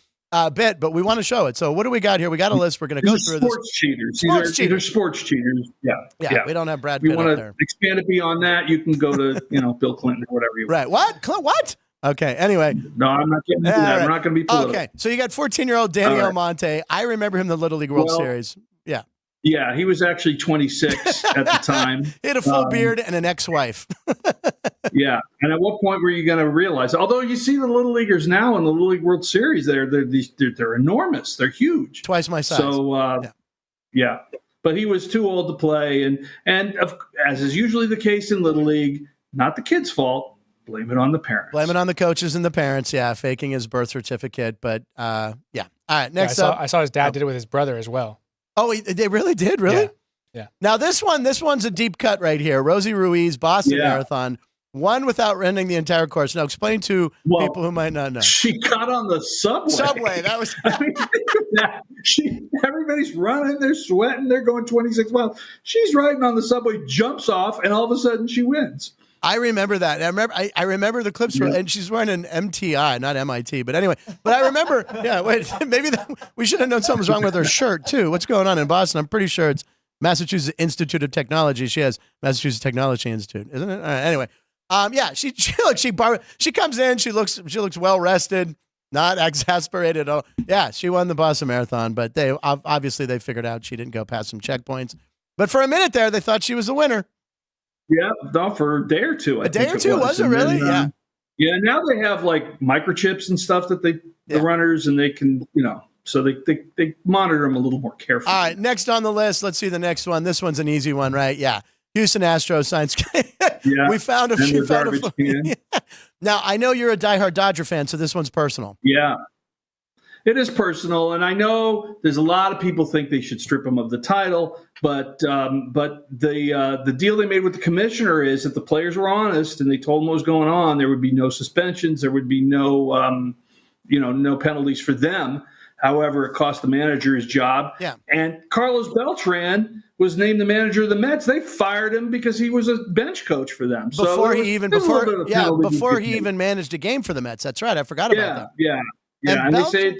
bit, but we want to show it. So what do we got here? We got a list. We're going to go through this. Sports cheaters. These are sports cheaters. Yeah. We don't have Brad If you Pitt up want there. to expand it beyond that, you can go to Bill Clinton or whatever you want. Right. What? Okay. Anyway. No, I'm not getting into that. Right. I'm not going to be political. Okay. So you got 14-year-old Danny Almonte. I remember him in the Little League World Series. Yeah. Yeah, he was actually 26 at the time. He had a full beard and an ex-wife. Yeah, and at what point were you going to realize? Although you see the Little Leaguers now in the Little League World Series, they're enormous. They're huge. Twice my size. So yeah, but he was too old to play, and as is usually the case in Little League, not the kid's fault. Blame it on the parents. Blame it on the coaches and the parents. Yeah, faking his birth certificate. But yeah. All right. Next up, I saw his dad did it with his brother as well. Oh, they really did? Really? Yeah. Now this one's a deep cut right here. Rosie Ruiz, Boston Marathon, won without running the entire course. Now explain to people who might not know. She got on the subway. That was. I mean, everybody's running, they're sweating, they're going 26 miles. She's riding on the subway, jumps off, and all of a sudden she wins. I remember that. I remember the clips, and she's wearing an MTI, not MIT. But anyway, I remember. Yeah, wait, maybe we should have known something was wrong with her shirt too. What's going on in Boston? I'm pretty sure it's Massachusetts Institute of Technology. She has Massachusetts Technology Institute, isn't it? All right, anyway, yeah, she comes in. She looks well rested, not exasperated at all. Yeah, she won the Boston Marathon, but they obviously figured out she didn't go past some checkpoints. But for a minute there, they thought she was the winner. Yeah, no, for a day or two. A day or two, was it really? Yeah. Yeah, now they have like microchips and stuff that the runners, and they can, so they monitor them a little more carefully. All right, next on the list, let's see the next one. This one's an easy one, right? Yeah. Houston Astros signs. We found a few. Now, I know you're a diehard Dodger fan, so this one's personal. Yeah. It is personal, and I know there's a lot of people think they should strip him of the title, but the deal they made with the commissioner is that the players were honest and they told him what was going on. There would be no suspensions, there would be no no penalties for them. However, it cost the manager his job. Yeah. And Carlos Beltran was named the manager of the Mets. They fired him because he was a bench coach for them. Before he even managed a game for the Mets. That's right. I forgot about that. Yeah, and they say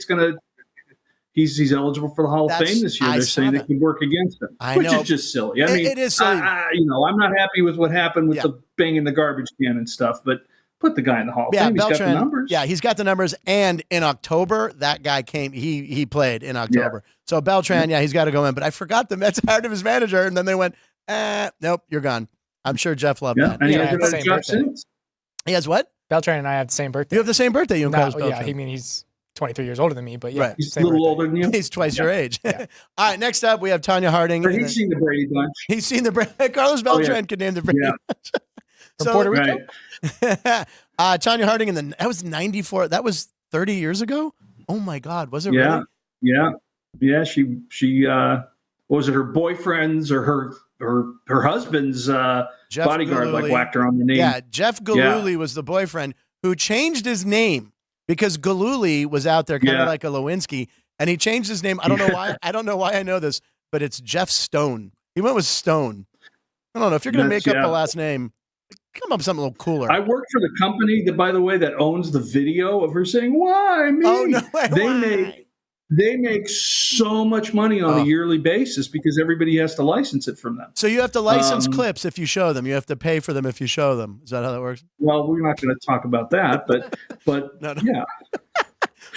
he's eligible for the Hall of Fame this year. They're saying they can work against him, which is just silly. I mean, it is silly. I'm not happy with what happened with the banging the garbage can and stuff, but put the guy in the Hall of Yeah, Fame. He's got the Beltran. numbers. Yeah, he's got the numbers. And in October, that guy came. He played in October. So Beltran, he's got to go in. But I forgot the Mets hired him as manager, and then they went, nope, you're gone. I'm sure Jeff loved that. And he Yeah, hasn't the had a same job birthday. since. He has what? Beltran and I have the same birthday. You have the same birthday. You and Carlos yeah, Beltran. I mean, he's 23 years older than me, but yeah, Right. He's a same little birthday. older than you. He's twice your age. Yeah. All right, next up, we have Tanya Harding. But he's seen the Brady Bunch. He's seen the Carlos Beltran could name the Brady. Yeah. From Puerto Rico? Right. Tanya Harding that was 94. That was 30 years ago. Oh my God. Was it Yeah. really? Yeah. She what was it? Her boyfriend's or her husband's Jeff bodyguard Gillooly. like whacked her on the knee. Yeah. Jeff Gillooly was the boyfriend who changed his name because Gillooly was out there kind of like a Lewinsky, and he changed his name. I don't know why. I don't know why I know this, but it's Jeff Stone. He went with Stone. I don't know if you're going to make up a last name. Come up with something a little cooler. I work for the company that, by the way, that owns the video of her saying, "Why me?" Oh no! They make so much money on a yearly basis because everybody has to license it from them. So you have to license clips if you show them. You have to pay for them if you show them. Is that how that works? Well, we're not going to talk about that, but No. yeah.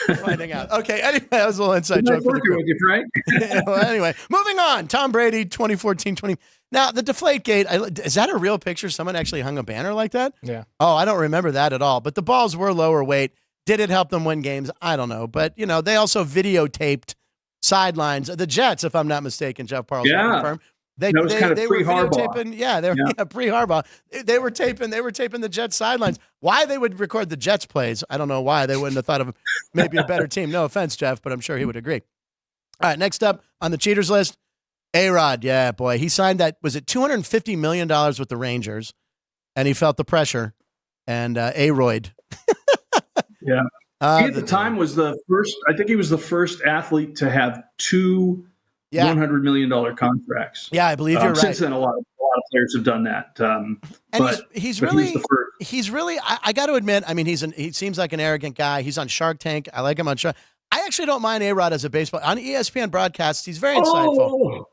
We're finding out. Okay. Anyway, that was a little inside Nice joke. For the working group. with you, Frank. Well, anyway, moving on. Tom Brady, 2014-20. Now, the Deflategate, is that a real picture? Someone actually hung a banner like that? Yeah. Oh, I don't remember that at all. But the balls were lower weight. Did it help them win games? I don't know. But, they also videotaped sidelines. The Jets, if I'm not mistaken, Jeff Parles will confirm. They kind of they were pre-Harbaugh. videotaping. They were pre-Harbaugh. They were taping the Jets sidelines. Why they would record the Jets plays, I don't know why. They wouldn't have thought of maybe a better team. No offense, Jeff, but I'm sure he would agree. All right, next up on the cheaters list, A-Rod. Yeah, boy. He signed that, was it $250 million with the Rangers, and he felt the pressure, and A-Royd. Yeah. He at the time was the first, I think he was the first athlete to have two $100 million contracts. Yeah, I believe you're right. Since then, a lot of players have done that. And he's really, I got to admit, I mean, he seems like an arrogant guy. He's on Shark Tank. I like him on Shark. I actually don't mind A-Rod as a baseball on ESPN broadcasts. He's very insightful.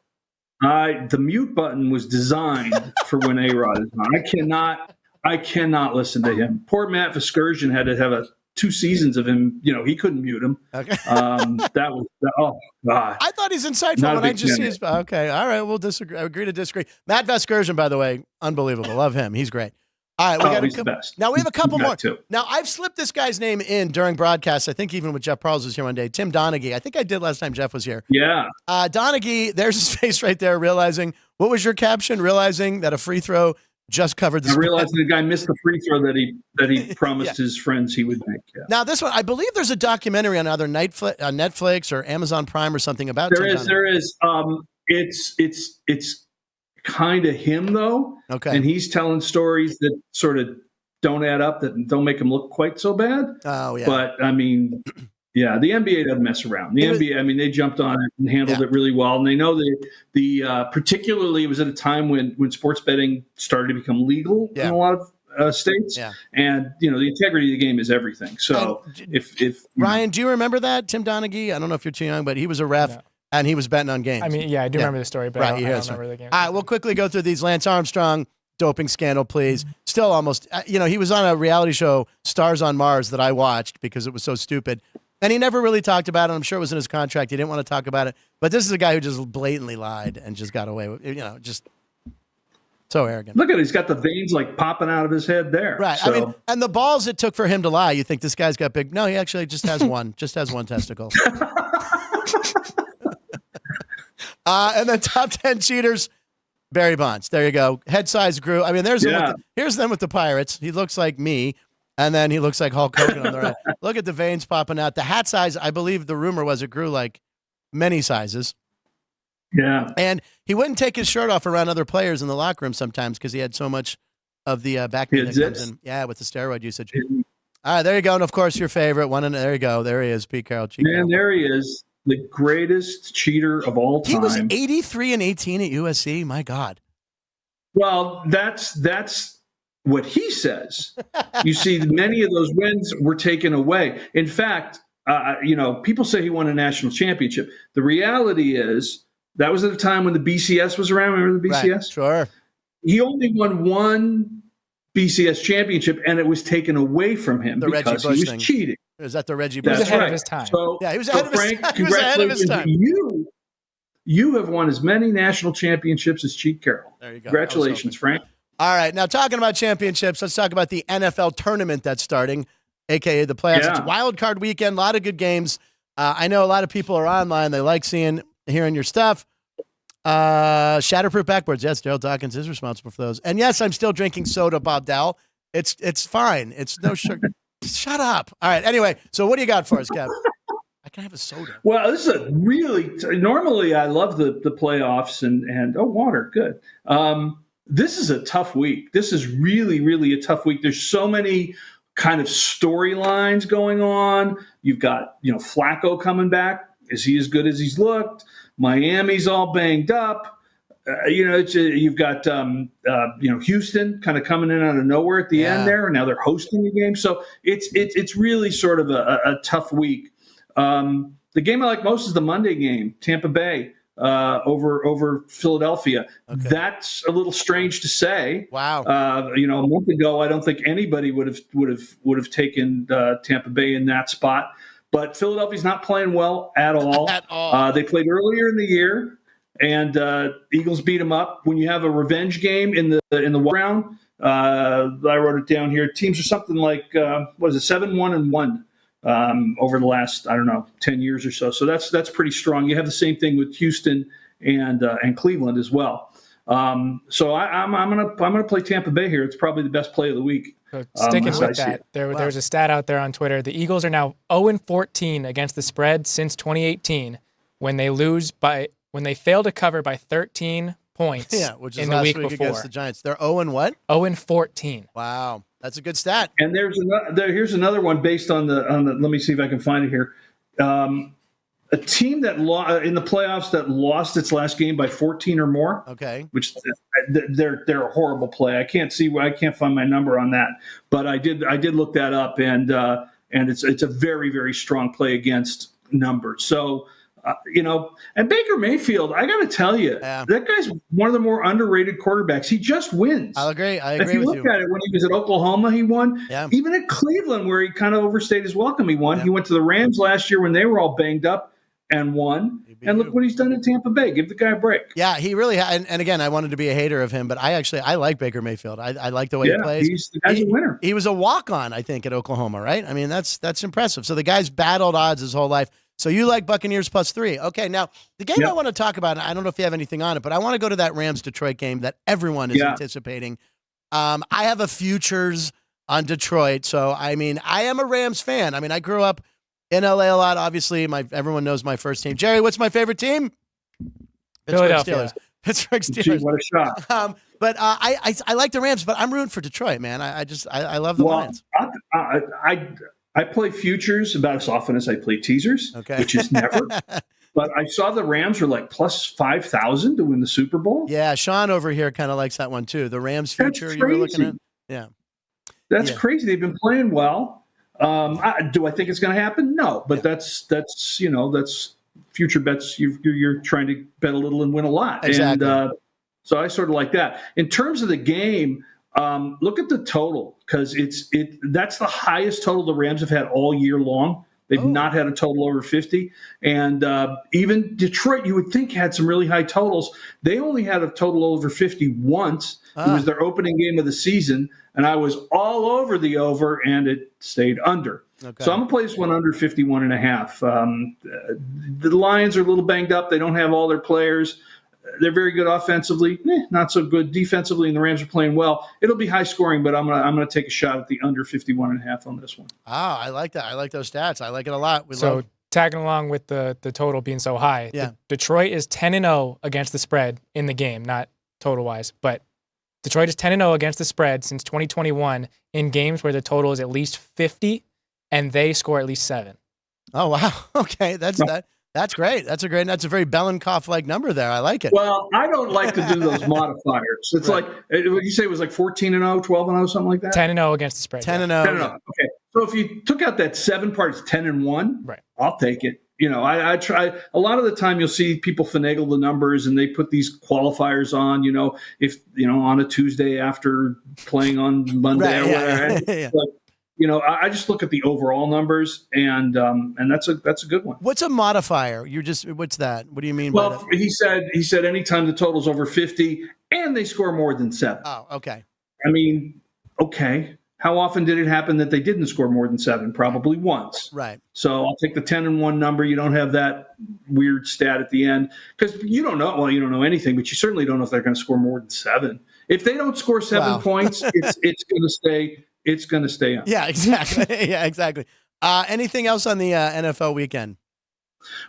The mute button was designed for when A-Rod is on. I cannot listen to him. Poor Matt Vasgersian had to have 2 seasons of him. He couldn't mute him. Okay. That was, oh God. I thought he's insightful Not a when I big just see fan. his. Okay. All right. We'll disagree. I agree to disagree. Matt Vasgersian, by the way, unbelievable. Love him. He's great. All right. He's the best. Now we have a couple more. Too. Now I've slipped this guy's name in during broadcasts. I think even when Jeff Parles was here one day, Tim Donaghy. I think I did last time Jeff was here. Yeah. Donaghy, there's his face right there, realizing, what was your caption? Realizing that a free throw just covered the I spread. realized the guy missed the free throw that he promised his friends he would make. Yeah. Now this one, I believe there's a documentary on either Netflix or Amazon Prime or something about Tim Donaghy. There is. It's kind of him though. Okay. And he's telling stories that sort of don't add up, that don't make him look quite so bad. Oh yeah. But I mean, yeah, the NBA doesn't mess around. The NBA, I mean, they jumped on it and handled it really well. And they know that particularly it was at a time when sports betting started to become legal in a lot of states. Yeah. And the integrity of the game is everything. So if Ryan, do you remember that Tim Donaghy? I don't know if you're too young, but he was a ref. No. And he was betting on games. I mean, yeah, I do remember the story, but I don't remember the game. All right, we'll quickly go through these. Lance Armstrong, doping scandal, please. Still almost, he was on a reality show, Stars on Mars, that I watched because it was so stupid. And he never really talked about it. I'm sure it was in his contract. He didn't want to talk about it. But this is a guy who just blatantly lied and just got away with it, just so arrogant. Look at it. He's got the veins like popping out of his head there. Right. So. I mean, and the balls it took for him to lie, you think this guy's got big. No, he actually just has one. Just has one testicle. And then top 10 cheaters, Barry Bonds. There you go. Head size grew. I mean, here's them with the Pirates. He looks like me, and then he looks like Hulk Hogan on the right. Look at the veins popping out. The hat size, I believe the rumor was it grew like many sizes. Yeah. And he wouldn't take his shirt off around other players in the locker room sometimes because he had so much of the back pain that comes in. Yeah, with the steroid usage. All right, there you go. And, of course, your favorite one. And there you go. There he is, Pete Carroll. Man, there he is. The greatest cheater of all time. He was 83-18 at USC. My God. Well, that's what he says. You see, many of those wins were taken away. In fact, people say he won a national championship. The reality is that was at a time when the BCS was around. Remember the BCS? Right, sure. He only won one BCS championship, and it was taken away from him The Reggie because Bush he was thing. cheating. Is that the Reggie He Bush? was That's ahead right. of his time. So, Yeah, he was ahead of his Frank, time. He was ahead of his congratulations. time. You have won as many national championships as Cheat Carroll. There you go. Congratulations, Frank. All right, now talking about championships, let's talk about the NFL tournament that's starting, aka the playoffs. Yeah. It's wild card weekend, a lot of good games. I know a lot of people are online; they like hearing your stuff. Shatterproof backboards, yes, Gerald Dawkins is responsible for those. And yes, I'm still drinking soda, Bob Dowell. It's fine. It's no sugar. Shut up. All right. Anyway, so what do you got for us, Kev? I can have a soda. Well, this is a really normally I love the playoffs and water, good. This is a tough week. This is really, really a tough week. There's so many kind of storylines going on. You've got, Flacco coming back. Is he as good as he's looked? Miami's all banged up. You've got, Houston kind of coming in out of nowhere at the end there. And now they're hosting the game. So it's really sort of a tough week. The game I like most is the Monday game, Tampa Bay over Philadelphia. Okay. That's a little strange to say. Wow. A month ago, I don't think anybody would have taken Tampa Bay in that spot. But Philadelphia's not playing well at all. They played earlier in the year, and Eagles beat them up. When you have a revenge game in the round, I wrote it down here. Teams are something like 7-1-1 over the last 10 years or so. So that's pretty strong. You have the same thing with Houston and Cleveland as well. So I'm gonna play Tampa Bay here. It's probably the best play of the week. So sticking with that, there's a stat out there on Twitter. The Eagles are now 0-14 against the spread since 2018 when they fail to cover by 13 points. Yeah, which is in the last week week before. Against the Giants. They're 0-what? 0-14. Wow, that's a good stat. And here's another one based on the. Let me see if I can find it here. A team that in the playoffs that lost its last game by 14 or more. Okay. Which they're a horrible play. I can't find my number on that, but I did look that up, and it's a very, very strong play against numbers. So and Baker Mayfield, I got to tell you, that guy's one of the more underrated quarterbacks. He just wins. I agree with you. If you look at it, when he was at Oklahoma, he won. Yeah. Even at Cleveland, where he kind of overstayed his welcome, he won. Yeah. He went to the Rams last year when they were all banged up and won. And look what he's done in Tampa Bay. Give the guy a break. Yeah, he really and again, I wanted to be a hater of him, but I like Baker Mayfield. I like the way he plays. The guy's a winner. He was a walk-on, I think, at Oklahoma, right? I mean, that's impressive. So the guy's battled odds his whole life. So you like Buccaneers +3. Okay, now the game I want to talk about, I don't know if you have anything on it, but I want to go to that Rams-Detroit game that everyone is anticipating. I have a futures on Detroit. So, I mean, I am a Rams fan. I mean, I grew up in LA a lot, obviously. Everyone knows my first team. Jerry, what's my favorite team? Pittsburgh Steelers. Pittsburgh Steelers. Gee, what a shot. But I like the Rams, but I'm rooting for Detroit, man. I love the Lions. I play futures about as often as I play teasers, which is never. But I saw the Rams were like plus 5,000 to win the Super Bowl. Yeah, Sean over here kind of likes that one too. The Rams future you were looking at. Yeah. That's crazy. They've been playing well. Do I think it's going to happen? No, but that's future bets. You're trying to bet a little and win a lot. Exactly. And so I sort of like that. In terms of the game, look at the total because that's the highest total the Rams have had all year long. They've not had a total over 50. And even Detroit, you would think, had some really high totals. They only had a total over 50 once. It was their opening game of the season. And I was all over the over, and it stayed under. Okay. So I'm going to play this one under 51.5. The Lions are a little banged up. They don't have all their players. They're very good offensively, not so good defensively, and the Rams are playing well. It'll be high scoring, but I'm gonna take a shot at the under 51.5 on this one. I like that. I like those stats. I like it a lot. Tagging along with the total being so high, Detroit is 10-0 against the spread in the game, not total wise, but Detroit is 10-0 against the spread since 2021 in games where the total is at least 50 and they score at least 7. Oh wow! Okay, that's great. That's a very Belinkoff-like number there. I like it. Well, I don't like to do those modifiers. It's like, what did you say it was like 14-0, 12-0, something like that? 10-0 against the spread. 10-0. 10-0. Okay. So if you took out that 7 part, it's 10-1. Right. I'll take it. I try a lot of the time. You'll see people finagle the numbers and they put these qualifiers on. If on a Tuesday after playing on Monday or whatever. Yeah. I just look at the overall numbers, and that's a good one. What's a modifier? What's that? What do you mean? Well, he said anytime the total's over 50 and they score more than 7. Oh, okay. I mean, okay. How often did it happen that they didn't score more than 7? Probably once. Right. So I'll take the 10-1 number. You don't have that weird stat at the end because you don't know. Well, you don't know anything, but you certainly don't know if they're going to score more than 7. If they don't score 7 points, it's going to stay. It's going to stay on. Yeah, exactly. Yeah, exactly. Anything else on the NFL weekend?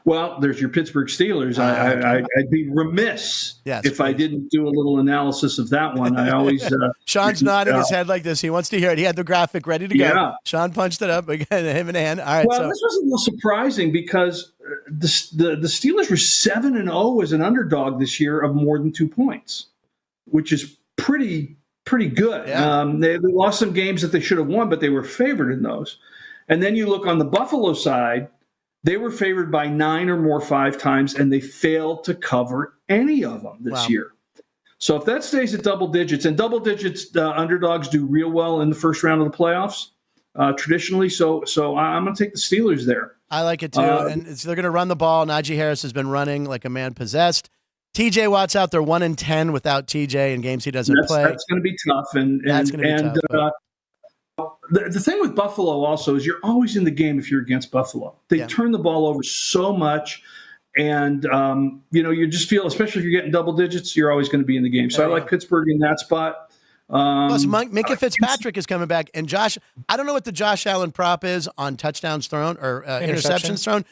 Well, there's your Pittsburgh Steelers. I'd be remiss if I didn't do a little analysis of that one. I always Sean's nodding his head like this. He wants to hear it. He had the graphic ready to go. Yeah. Sean punched it up again, him in hand. All right. Well, this was a little surprising because the Steelers were 7-0 as an underdog this year of more than 2 points, which is pretty good. Yeah. They lost some games that they should have won, but they were favored in those. And then you look on the Buffalo side. They were favored by 9 or more 5 times, and they failed to cover any of them this year. So if that stays at double digits, and double digits underdogs do real well in the first round of the playoffs traditionally. So I'm going to take the Steelers there. I like it too. And they're going to run the ball. Najee Harris has been running like a man possessed. TJ Watt's out there 1-10 without TJ in games he doesn't play. That's going to be tough. That's going to be tough. The thing with Buffalo also is you're always in the game if you're against Buffalo. They turn the ball over so much, and you just feel, especially if you're getting double digits, you're always going to be in the game. So I like Pittsburgh in that spot. Plus, Minka Fitzpatrick is coming back, and Josh. I don't know what the Josh Allen prop is on touchdowns thrown or interceptions thrown.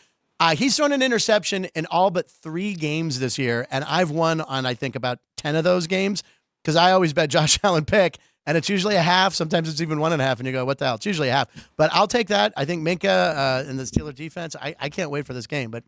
He's thrown an interception in all but 3 games this year, and I've won on I think about 10 of those games because I always bet Josh Allen pick. And it's usually a half. Sometimes it's even 1.5. And you go, what the hell? It's usually a half. But I'll take that. I think Minka and the Steelers defense, I can't wait for this game. But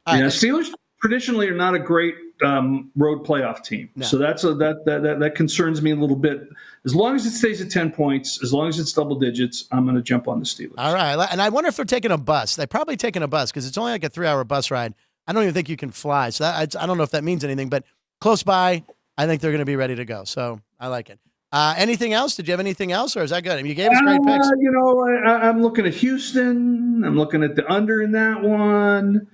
Steelers traditionally are not a great road playoff team. No. So that concerns me a little bit. As long as it stays at 10 points, as long as it's double digits, I'm going to jump on the Steelers. All right. And I wonder if they're taking a bus. They're probably taking a bus because it's only like a 3-hour bus ride. I don't even think you can fly. So I don't know if that means anything. But close by, I think they're going to be ready to go. So I like it. Anything else? Did you have anything else, or is that good? I mean, you gave us great picks. I'm looking at Houston. I'm looking at the under in that one.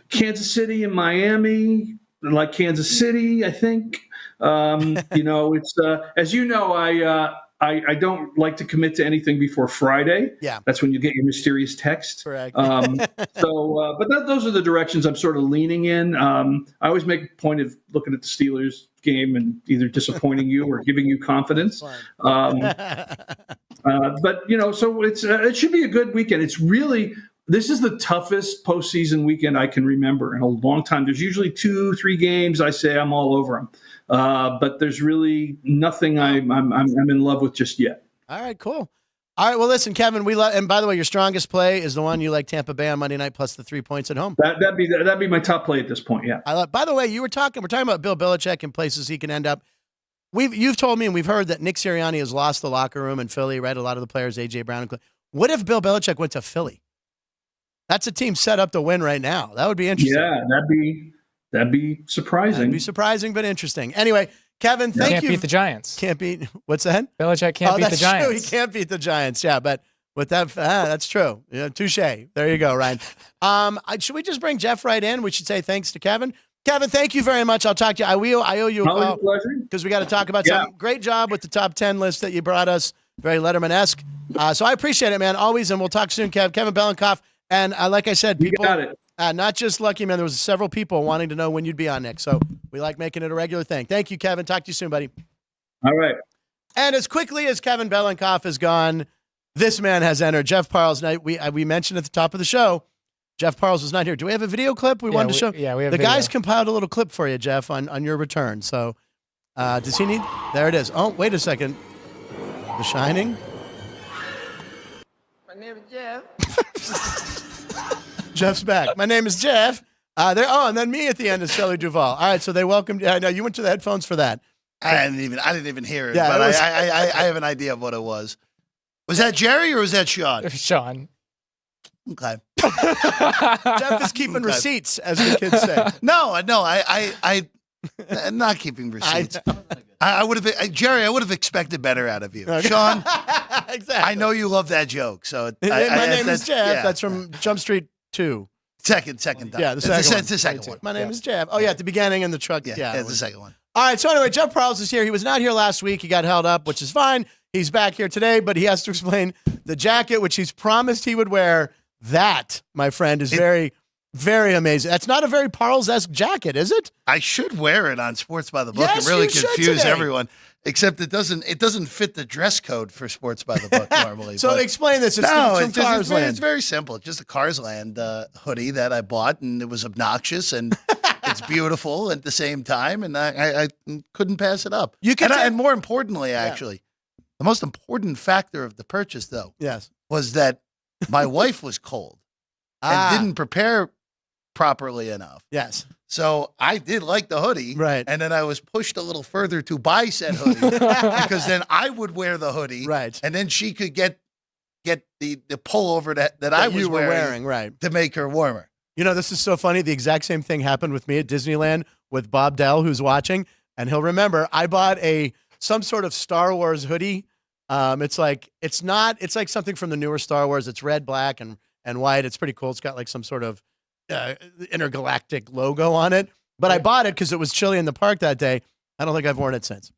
Kansas City and Miami. I like Kansas City, I think. It's as you know, I don't like to commit to anything before Friday. Yeah, that's when you get your mysterious text. Correct. But those are the directions I'm sort of leaning in. I always make a point of looking at the Steelers game and either disappointing you or giving you confidence. But so it should be a good weekend. This is the toughest postseason weekend I can remember in a long time. There's usually 2-3 games I say I'm all over them. But there's really nothing I'm in love with just yet. All right, cool. All right, well, listen, Kevin, and by the way, your strongest play is the one you like Tampa Bay on Monday night plus the 3 points at home. That'd be my top play at this point. Yeah. By the way, we're talking about Bill Belichick and places he can end up. You've told me and we've heard that Nick Sirianni has lost the locker room in Philly. Right, a lot of the players, AJ Brown. What if Bill Belichick went to Philly? That's a team set up to win right now. That would be interesting. Yeah, that'd be surprising. That'd be surprising, but interesting. Anyway, Kevin, thank you. Can't beat the Giants. Can't beat. What's that? Belichick can't beat the Giants. True. He can't beat the Giants. Yeah, but with that, that's true. Yeah, touche. There you go, Ryan. Should we just bring Jeff right in? We should say thanks to Kevin. Kevin, thank you very much. I'll talk to you. I owe you a call because we got to talk about something. Great job with the top 10 list that you brought us. Very Letterman-esque. So I appreciate it, man. Always, and we'll talk soon, Kev. Kevin Belinkoff. And like I said, people, you got it. Not just Lucky Man. There was several people wanting to know when you'd be on next. So we like making it a regular thing. Thank you, Kevin. Talk to you soon, buddy. All right. And as quickly as Kevin Belinkoff is gone, this man has entered. Jeff Parles. We mentioned at the top of the show, Jeff Parles was not here. Do we have a video clip we wanted to show? Yeah, we have the video. guys compiled a little clip for you, Jeff, on your return. So does he need? There it is. Oh, wait a second. The Shining. My name is Jeff. Jeff's back. My name is Jeff. And then me at the end is Shelley Duvall. All right, so they welcomed. I know you went to the headphones for that. I didn't even hear it. Yeah, but it was, I have an idea of what it was. Was that Jerry or was that Sean? Sean. Okay. Jeff is keeping receipts, as the kids say. No, I'm not keeping receipts. I would have, Jerry. I would have expected better out of you, Sean. Exactly. I know you love that joke. So my name is Jeff. Yeah. That's from Jump Street 2. Second time. Yeah, the second one. It's the second one. My name is Jeff. Oh yeah, at the beginning in the truck. Yeah, it's the second one. All right. So anyway, Jeff Parles is here. He was not here last week. He got held up, which is fine. He's back here today, but he has to explain the jacket, which he's promised he would wear. That, my friend, is very, very amazing. That's not a very Parles-esque jacket, is it? I should wear it on Sports by the Book Yes, and really you should confuse today. everyone. Except it doesn't fit the dress code for Sports by the Book normally. So but explain this. It's from Cars Land. It's very simple. It's just a Cars Land hoodie that I bought, and it was obnoxious, and it's beautiful at the same time, and I couldn't pass it up. And more importantly, actually, the most important factor of the purchase, though, was that my wife was cold and didn't prepare properly enough. Yes. So I did like the hoodie. Right. And then I was pushed a little further to buy said hoodie because then I would wear the hoodie. Right. And then she could get the pullover that I was wearing right, to make her warmer. You know, this is so funny. The exact same thing happened with me at Disneyland with Bob Dell, who's watching, and he'll remember I bought some sort of Star Wars hoodie. It's like something from the newer Star Wars. It's red, black, and white. It's pretty cool. It's got like some sort of intergalactic logo on it. But I bought it because it was chilly in the park that day. I don't think I've worn it since.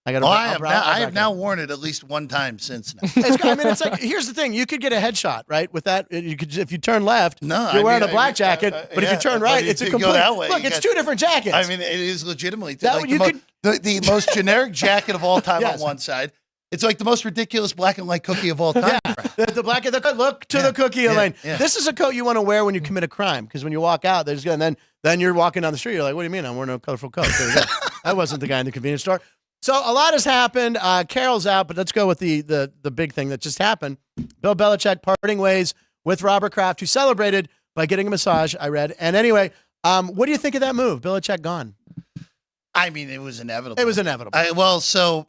I have now worn it at least one time since now. It's like, here's the thing. You could get a headshot, right? With that, you could, if you turn left, you're wearing a black jacket. But if you turn right, it's a complete, look, it's two different jackets. I mean, it is legitimately the most generic jacket of all time on one side. It's like the most ridiculous black and white cookie of all time. Yeah. The black and the look to the cookie, Elaine. Yeah. This is a coat you want to wear when you commit a crime, because when you walk out, and then you're walking down the street. You're like, what do you mean? I'm wearing a colorful coat. There you go. I wasn't the guy in the convenience store. So a lot has happened. Carroll's out, but let's go with the big thing that just happened. Bill Belichick parting ways with Robert Kraft, who celebrated by getting a massage, I read. And anyway, what do you think of that move? Belichick gone. I mean, it was inevitable. It was inevitable.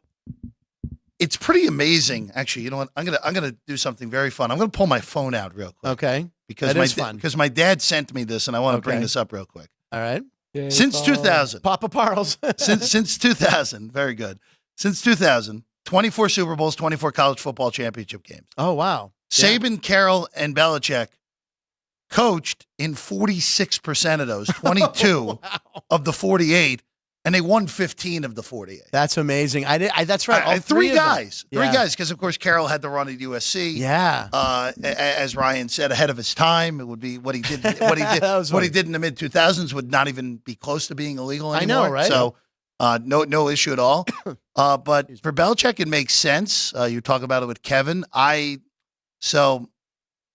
It's pretty amazing, actually. You know what? I'm gonna do something very fun. I'm gonna pull my phone out real quick. Okay, because my dad sent me this, and I want to bring this up real quick. All right. Since 2000, Papa Parles. since 2000, very good. Since 2000, 24 Super Bowls, 24 college football championship games. Oh wow! Saban, Carroll, and Belichick coached in 46% of those, 22 of the 48. And they won 15 of the 48. That's amazing. That's right. All three guys, because of course Carroll had to run at USC. Yeah. As Ryan said, ahead of his time. It would be what he did. What he did in the mid 2000s would not even be close to being illegal anymore. I know, right? So no issue at all. But for Belichick, it makes sense. You talk about it with Kevin. So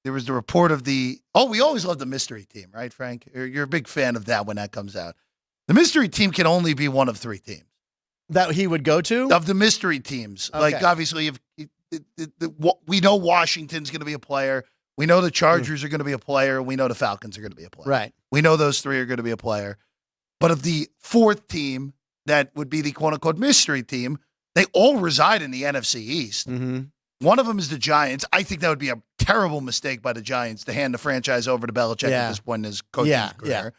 there was the report of we always love the mystery team, right, Frank? You're a big fan of that when that comes out. The mystery team can only be one of three teams that he would go to. Of the mystery teams, okay. Like obviously, we know Washington's going to be a player, we know the Chargers are going to be a player, we know the Falcons are going to be a player. Right. We know those three are going to be a player, but of the fourth team, that would be the quote unquote mystery team. They all reside in the NFC East. Mm-hmm. One of them is the Giants. I think that would be a terrible mistake by the Giants to hand the franchise over to Belichick at this point in his coaching career. Yeah.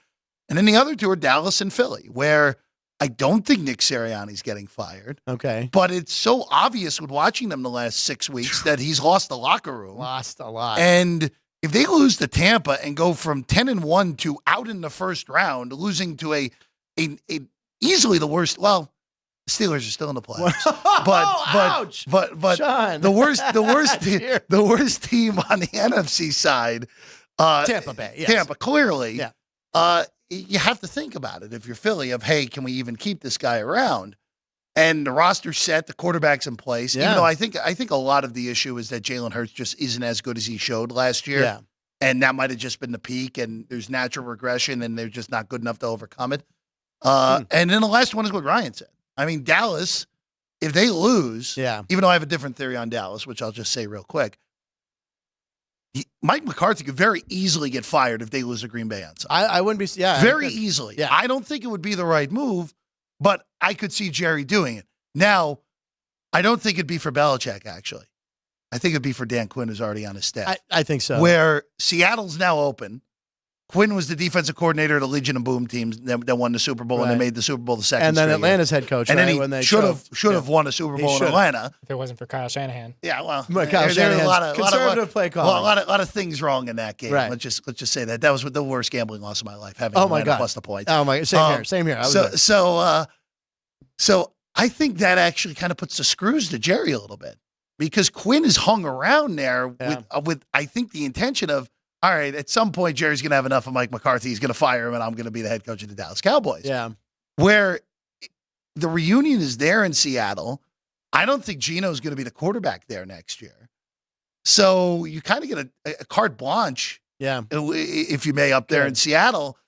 And then the other two are Dallas and Philly, where I don't think Nick Sirianni's getting fired. Okay. But it's so obvious with watching them the last 6 weeks that he's lost the locker room. Lost a lot. And if they lose to Tampa and go from 10-1 to out in the first round, losing to a easily the worst, well, the Steelers are still in the playoffs. But Sean. the worst team on the NFC side, Tampa Bay. Yes. Tampa, clearly. Yeah. You have to think about it if you're Philly of, hey, can we even keep this guy around? And the roster's set, the quarterback's in place. Yeah. Even though I think a lot of the issue is that Jalen Hurts just isn't as good as he showed last year. Yeah. And that might have just been the peak, and there's natural regression, and they're just not good enough to overcome it. And then the last one is what Ryan said. I mean, Dallas, if they lose, even though I have a different theory on Dallas, which I'll just say real quick, Mike McCarthy could very easily get fired if they lose to Green Bay on Sunday. I wouldn't be, very easily. Yeah. I don't think it would be the right move, but I could see Jerry doing it. Now, I don't think it'd be for Belichick, actually. I think it'd be for Dan Quinn, who's already on his staff. I think so. Where Seattle's now open. Quinn was the defensive coordinator of the Legion of Boom teams that won the Super Bowl, and they made the Super Bowl the second. And then straight Atlanta's year. head coach, and right? then he when they should have won a Super Bowl in Atlanta. If it wasn't for Kyle Shanahan. Yeah, well, Kyle Shanahan's conservative play calling. Well, a lot of things wrong in that game. Right. Let's just say that was the worst gambling loss of my life. Having my Atlanta God. plus the points. Oh my, same here. I was there. So I think that actually kind of puts the screws to Jerry a little bit, because Quinn is hung around there with I think the intention of, all right, at some point Jerry's going to have enough of Mike McCarthy. He's going to fire him, and I'm going to be the head coach of the Dallas Cowboys. Yeah. Where the reunion is there in Seattle. I don't think Gino's going to be the quarterback there next year. So you kind of get a carte blanche, if you may, up there in Seattle,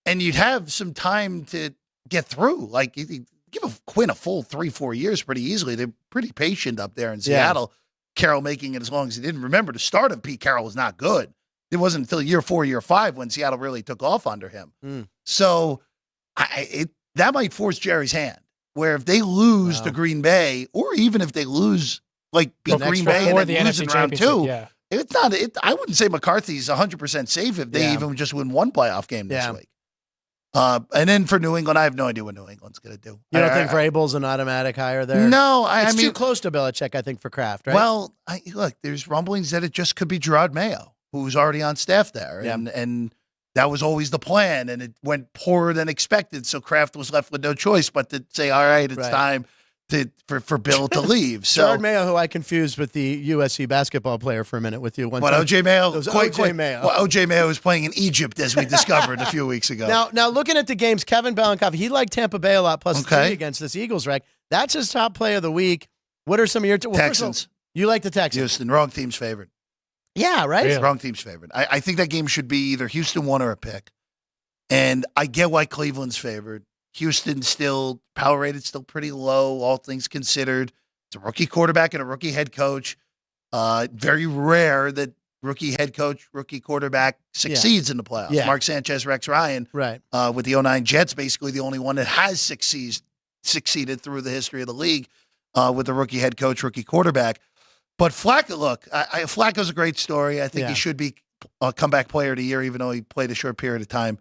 and you'd have some time to get through. Like, you give Quinn a full 3-4 years pretty easily. They're pretty patient up there in Seattle. Carroll making it as long as he didn't. Remember, the start of Pete Carroll was not good. It wasn't until year 4, year 5 when Seattle really took off under him. So that might force Jerry's hand, where if they lose to Green Bay, or even if they lose, like beat Green Bay and then lose in round 2, it's not. I wouldn't say McCarthy's 100% safe if they even just win one playoff game this week. And then for New England, I have no idea what New England's going to do. You don't think Vrabel's an automatic hire there? No, it's too close to Belichick, I think, for Kraft, right? Well, look, there's rumblings that it just could be Gerard Mayo, who's already on staff there, and that was always the plan, and it went poorer than expected. So Kraft was left with no choice but to say, "All right, it's time for Bill to leave." So Gerard Mayo, who I confused with the USC basketball player for a minute with you. OJ Mayo? OJ Mayo. Well, OJ Mayo was playing in Egypt, as we discovered a few weeks ago. Now looking at the games, Kevin Belinkoff, he liked Tampa Bay a lot, plus 3 against this Eagles rec. That's his top play of the week. What are some of your Texans? You like the Texans? Houston, wrong team's favorite. Yeah, right? Really? Wrong team's favorite. I think that game should be either Houston 1 or a pick. And I get why Cleveland's favored. Houston still, power rated still pretty low, all things considered. It's a rookie quarterback and a rookie head coach. Very rare that rookie head coach, rookie quarterback succeeds in the playoffs. Yeah. Mark Sanchez, Rex Ryan, with the 09 Jets, basically the only one that has succeeded through the history of the league with a rookie head coach, rookie quarterback. But Flacco, look, Flacco's a great story. I think he should be a comeback player of the year, even though he played a short period of time.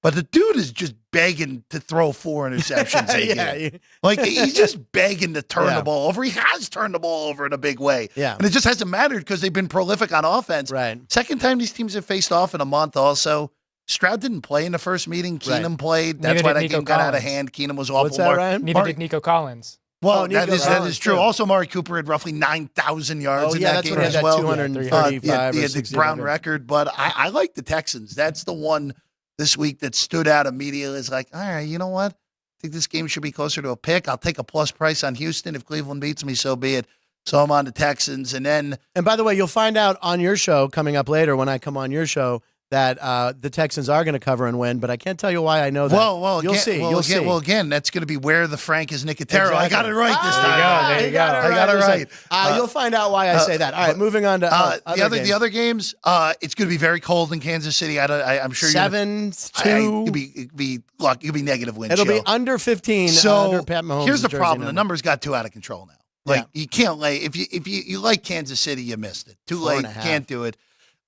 But the dude is just begging to throw 4 interceptions in a game. Like, he's just begging to turn the ball over. He has turned the ball over in a big way. Yeah. And it just hasn't mattered because they've been prolific on offense. Right. Second time these teams have faced off in a month also. Stroud didn't play in the first meeting. Keenum played. That's why that game got out of hand. Keenum was awful. What's that, Ryan? Neither did Nico Collins. Well, that is true. Also, Mari Cooper had roughly 9,000 yards in that game as well. 235 he had the Brown record, but I like the Texans. That's the one this week that stood out immediately. It's like, all right, you know what? I think this game should be closer to a pick. I'll take a plus price on Houston. If Cleveland beats me, so be it. So I'm on the Texans. And by the way, you'll find out on your show coming up later when I come on your show that the Texans are going to cover and win, but I can't tell you why I know that. Well, you'll see. Well, again, that's going to be where the Frank is Nicotero. Exactly. I got it right this time. There you go. I got it right. You'll find out why I say that. All right, moving on to the other games. It's going to be very cold in Kansas City. I'm sure 7-2. You'll be negative wind. It'll be under 15. So under Pat Mahomes' here's the jersey problem: number. the numbers got too out of control now. Like you can't lay if you like Kansas City, you missed it. Too late, can't do it.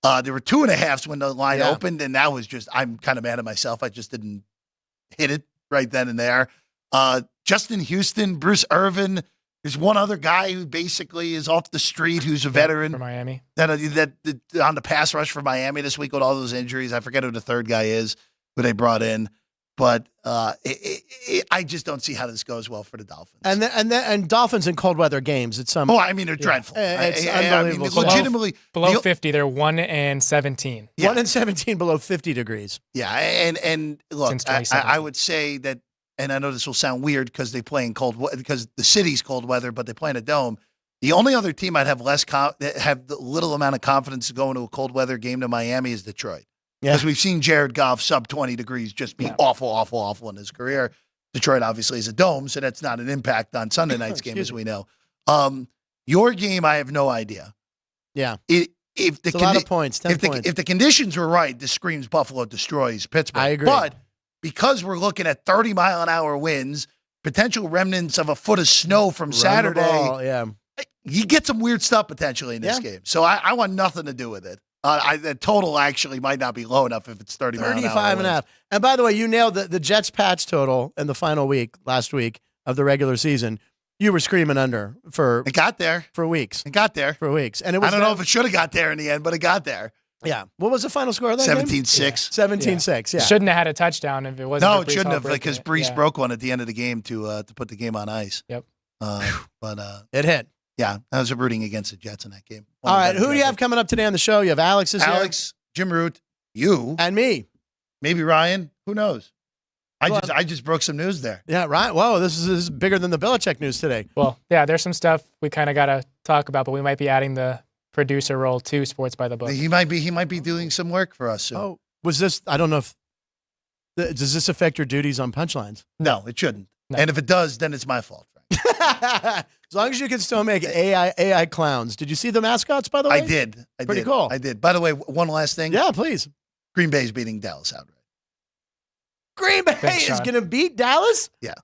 There were 2.5s when the line opened, and that was just, I'm kind of mad at myself. I just didn't hit it right then and there. Justin Houston, Bruce Irvin. There's one other guy who basically is off the street who's a veteran. For Miami. That on the pass rush for Miami this week with all those injuries. I forget who the third guy is who they brought in. But I just don't see how this goes well for the Dolphins. And Dolphins in cold weather games. It's some. Oh, I mean, they're dreadful. It's unbelievable. Legitimately below 50. They're 1-17. 1-17 below 50 degrees. Yeah, and look, I would say that, and I know this will sound weird because they play in because the city's cold weather, but they play in a dome. The only other team I'd have have the little amount of confidence to go into a cold weather game to Miami is Detroit. Because we've seen Jared Goff sub 20 degrees just be awful in his career. Detroit obviously is a dome, so that's not an impact on Sunday night's game, as we know. Your game, I have no idea. Yeah. It's a lot of points, 10 points. If the conditions were right, this screams Buffalo destroys Pittsburgh. I agree. But because we're looking at 30-mile-an-hour winds, potential remnants of a foot of snow from Saturday, You get some weird stuff potentially in this game. So I want nothing to do with it. The total actually might not be low enough if it's 35 and a half. And by the way, you nailed the Jets-Pats total in the final week, last week of the regular season. You were screaming under for it got there for weeks. It got there for weeks, and it was. I don't know if it should have got there in the end, but it got there. Yeah. What was the final score of that 17-6. game? 17-6. Yeah. Shouldn't have had a touchdown if it wasn't. No, it shouldn't have because Brees broke one at the end of the game to put the game on ice. Yep. But it hit. Yeah, I was rooting against the Jets in that game. All right, who do you have coming up today on the show? You have Alex here. Jim Root, you, and me. Maybe Ryan. Who knows? I just broke some news there. Yeah, right. Whoa, this is bigger than the Belichick news today. Well, yeah, there's some stuff we kind of got to talk about, but we might be adding the producer role to Sports by the Book. He might be doing some work for us soon. Oh, was this? I don't know if does this affect your duties on Punchlines? No, it shouldn't. No. And if it does, then it's my fault. As long as you can still make AI clowns. Did you see the mascots, by the way? I did. Pretty cool. I did. By the way, one last thing. Yeah, please. Green Bay's beating Dallas outright. Green Bay is going to beat Dallas? Yeah.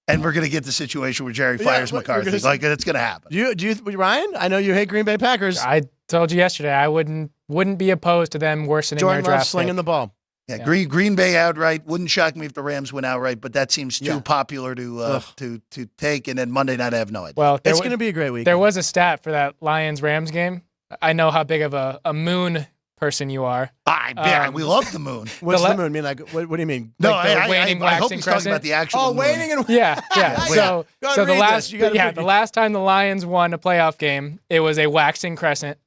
And we're going to get the situation where Jerry fires McCarthy. It's going to happen. Do you, Ryan? I know you hate Green Bay Packers. I told you yesterday I wouldn't be opposed to them worsoning their draft slinging the ball. Yeah, Green Bay outright. Wouldn't shock me if the Rams went outright, but that seems too popular to take. And then Monday night, I have no idea. Well, it's going to be a great week. There was a stat for that Lions-Rams game. I know how big of a moon person you are. We love the moon. What's the moon mean? Like, what do you mean? No, like I hope he's talking about the actual moon. waning and yeah. So the last time the Lions won a playoff game, it was a waxing crescent,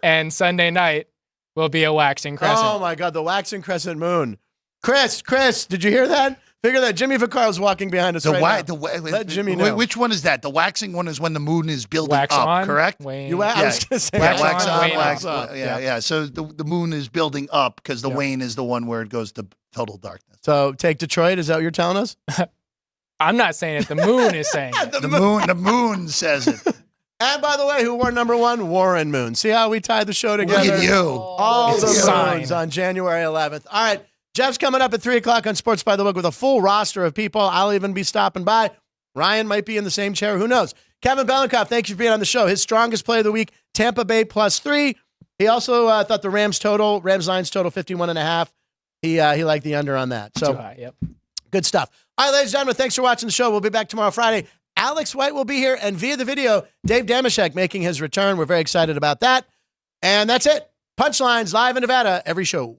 and Sunday night will be a waxing crescent. Oh my God, the waxing crescent moon. Chris, did you hear that? Figure that Jimmy Vaccara's walking behind us now. Let Jimmy know. Which one is that? The waxing one is when the moon is building wax up, on, correct? Wane. I was going to say wax on, wax off. Yeah. So the moon is building up because the wane is the one where it goes to total darkness. So take Detroit. Is that what you're telling us? I'm not saying it. The moon is saying it. The moon says it. And by the way, who wore number one? Warren Moon. See how we tied the show together? Look at you. All the moons on January 11th. All right. Jeff's coming up at 3 o'clock on Sports by the Book with a full roster of people. I'll even be stopping by. Ryan might be in the same chair. Who knows? Kevin Belinkoff, thank you for being on the show. His strongest play of the week, Tampa Bay +3. He also thought the Rams Lions total 51.5. He liked the under on that. So too high, yep. Good stuff. All right, ladies and gentlemen, thanks for watching the show. We'll be back tomorrow, Friday. Alex White will be here, and via the video, Dave Damashek making his return. We're very excited about that. And that's it. Punchlines live in Nevada every show.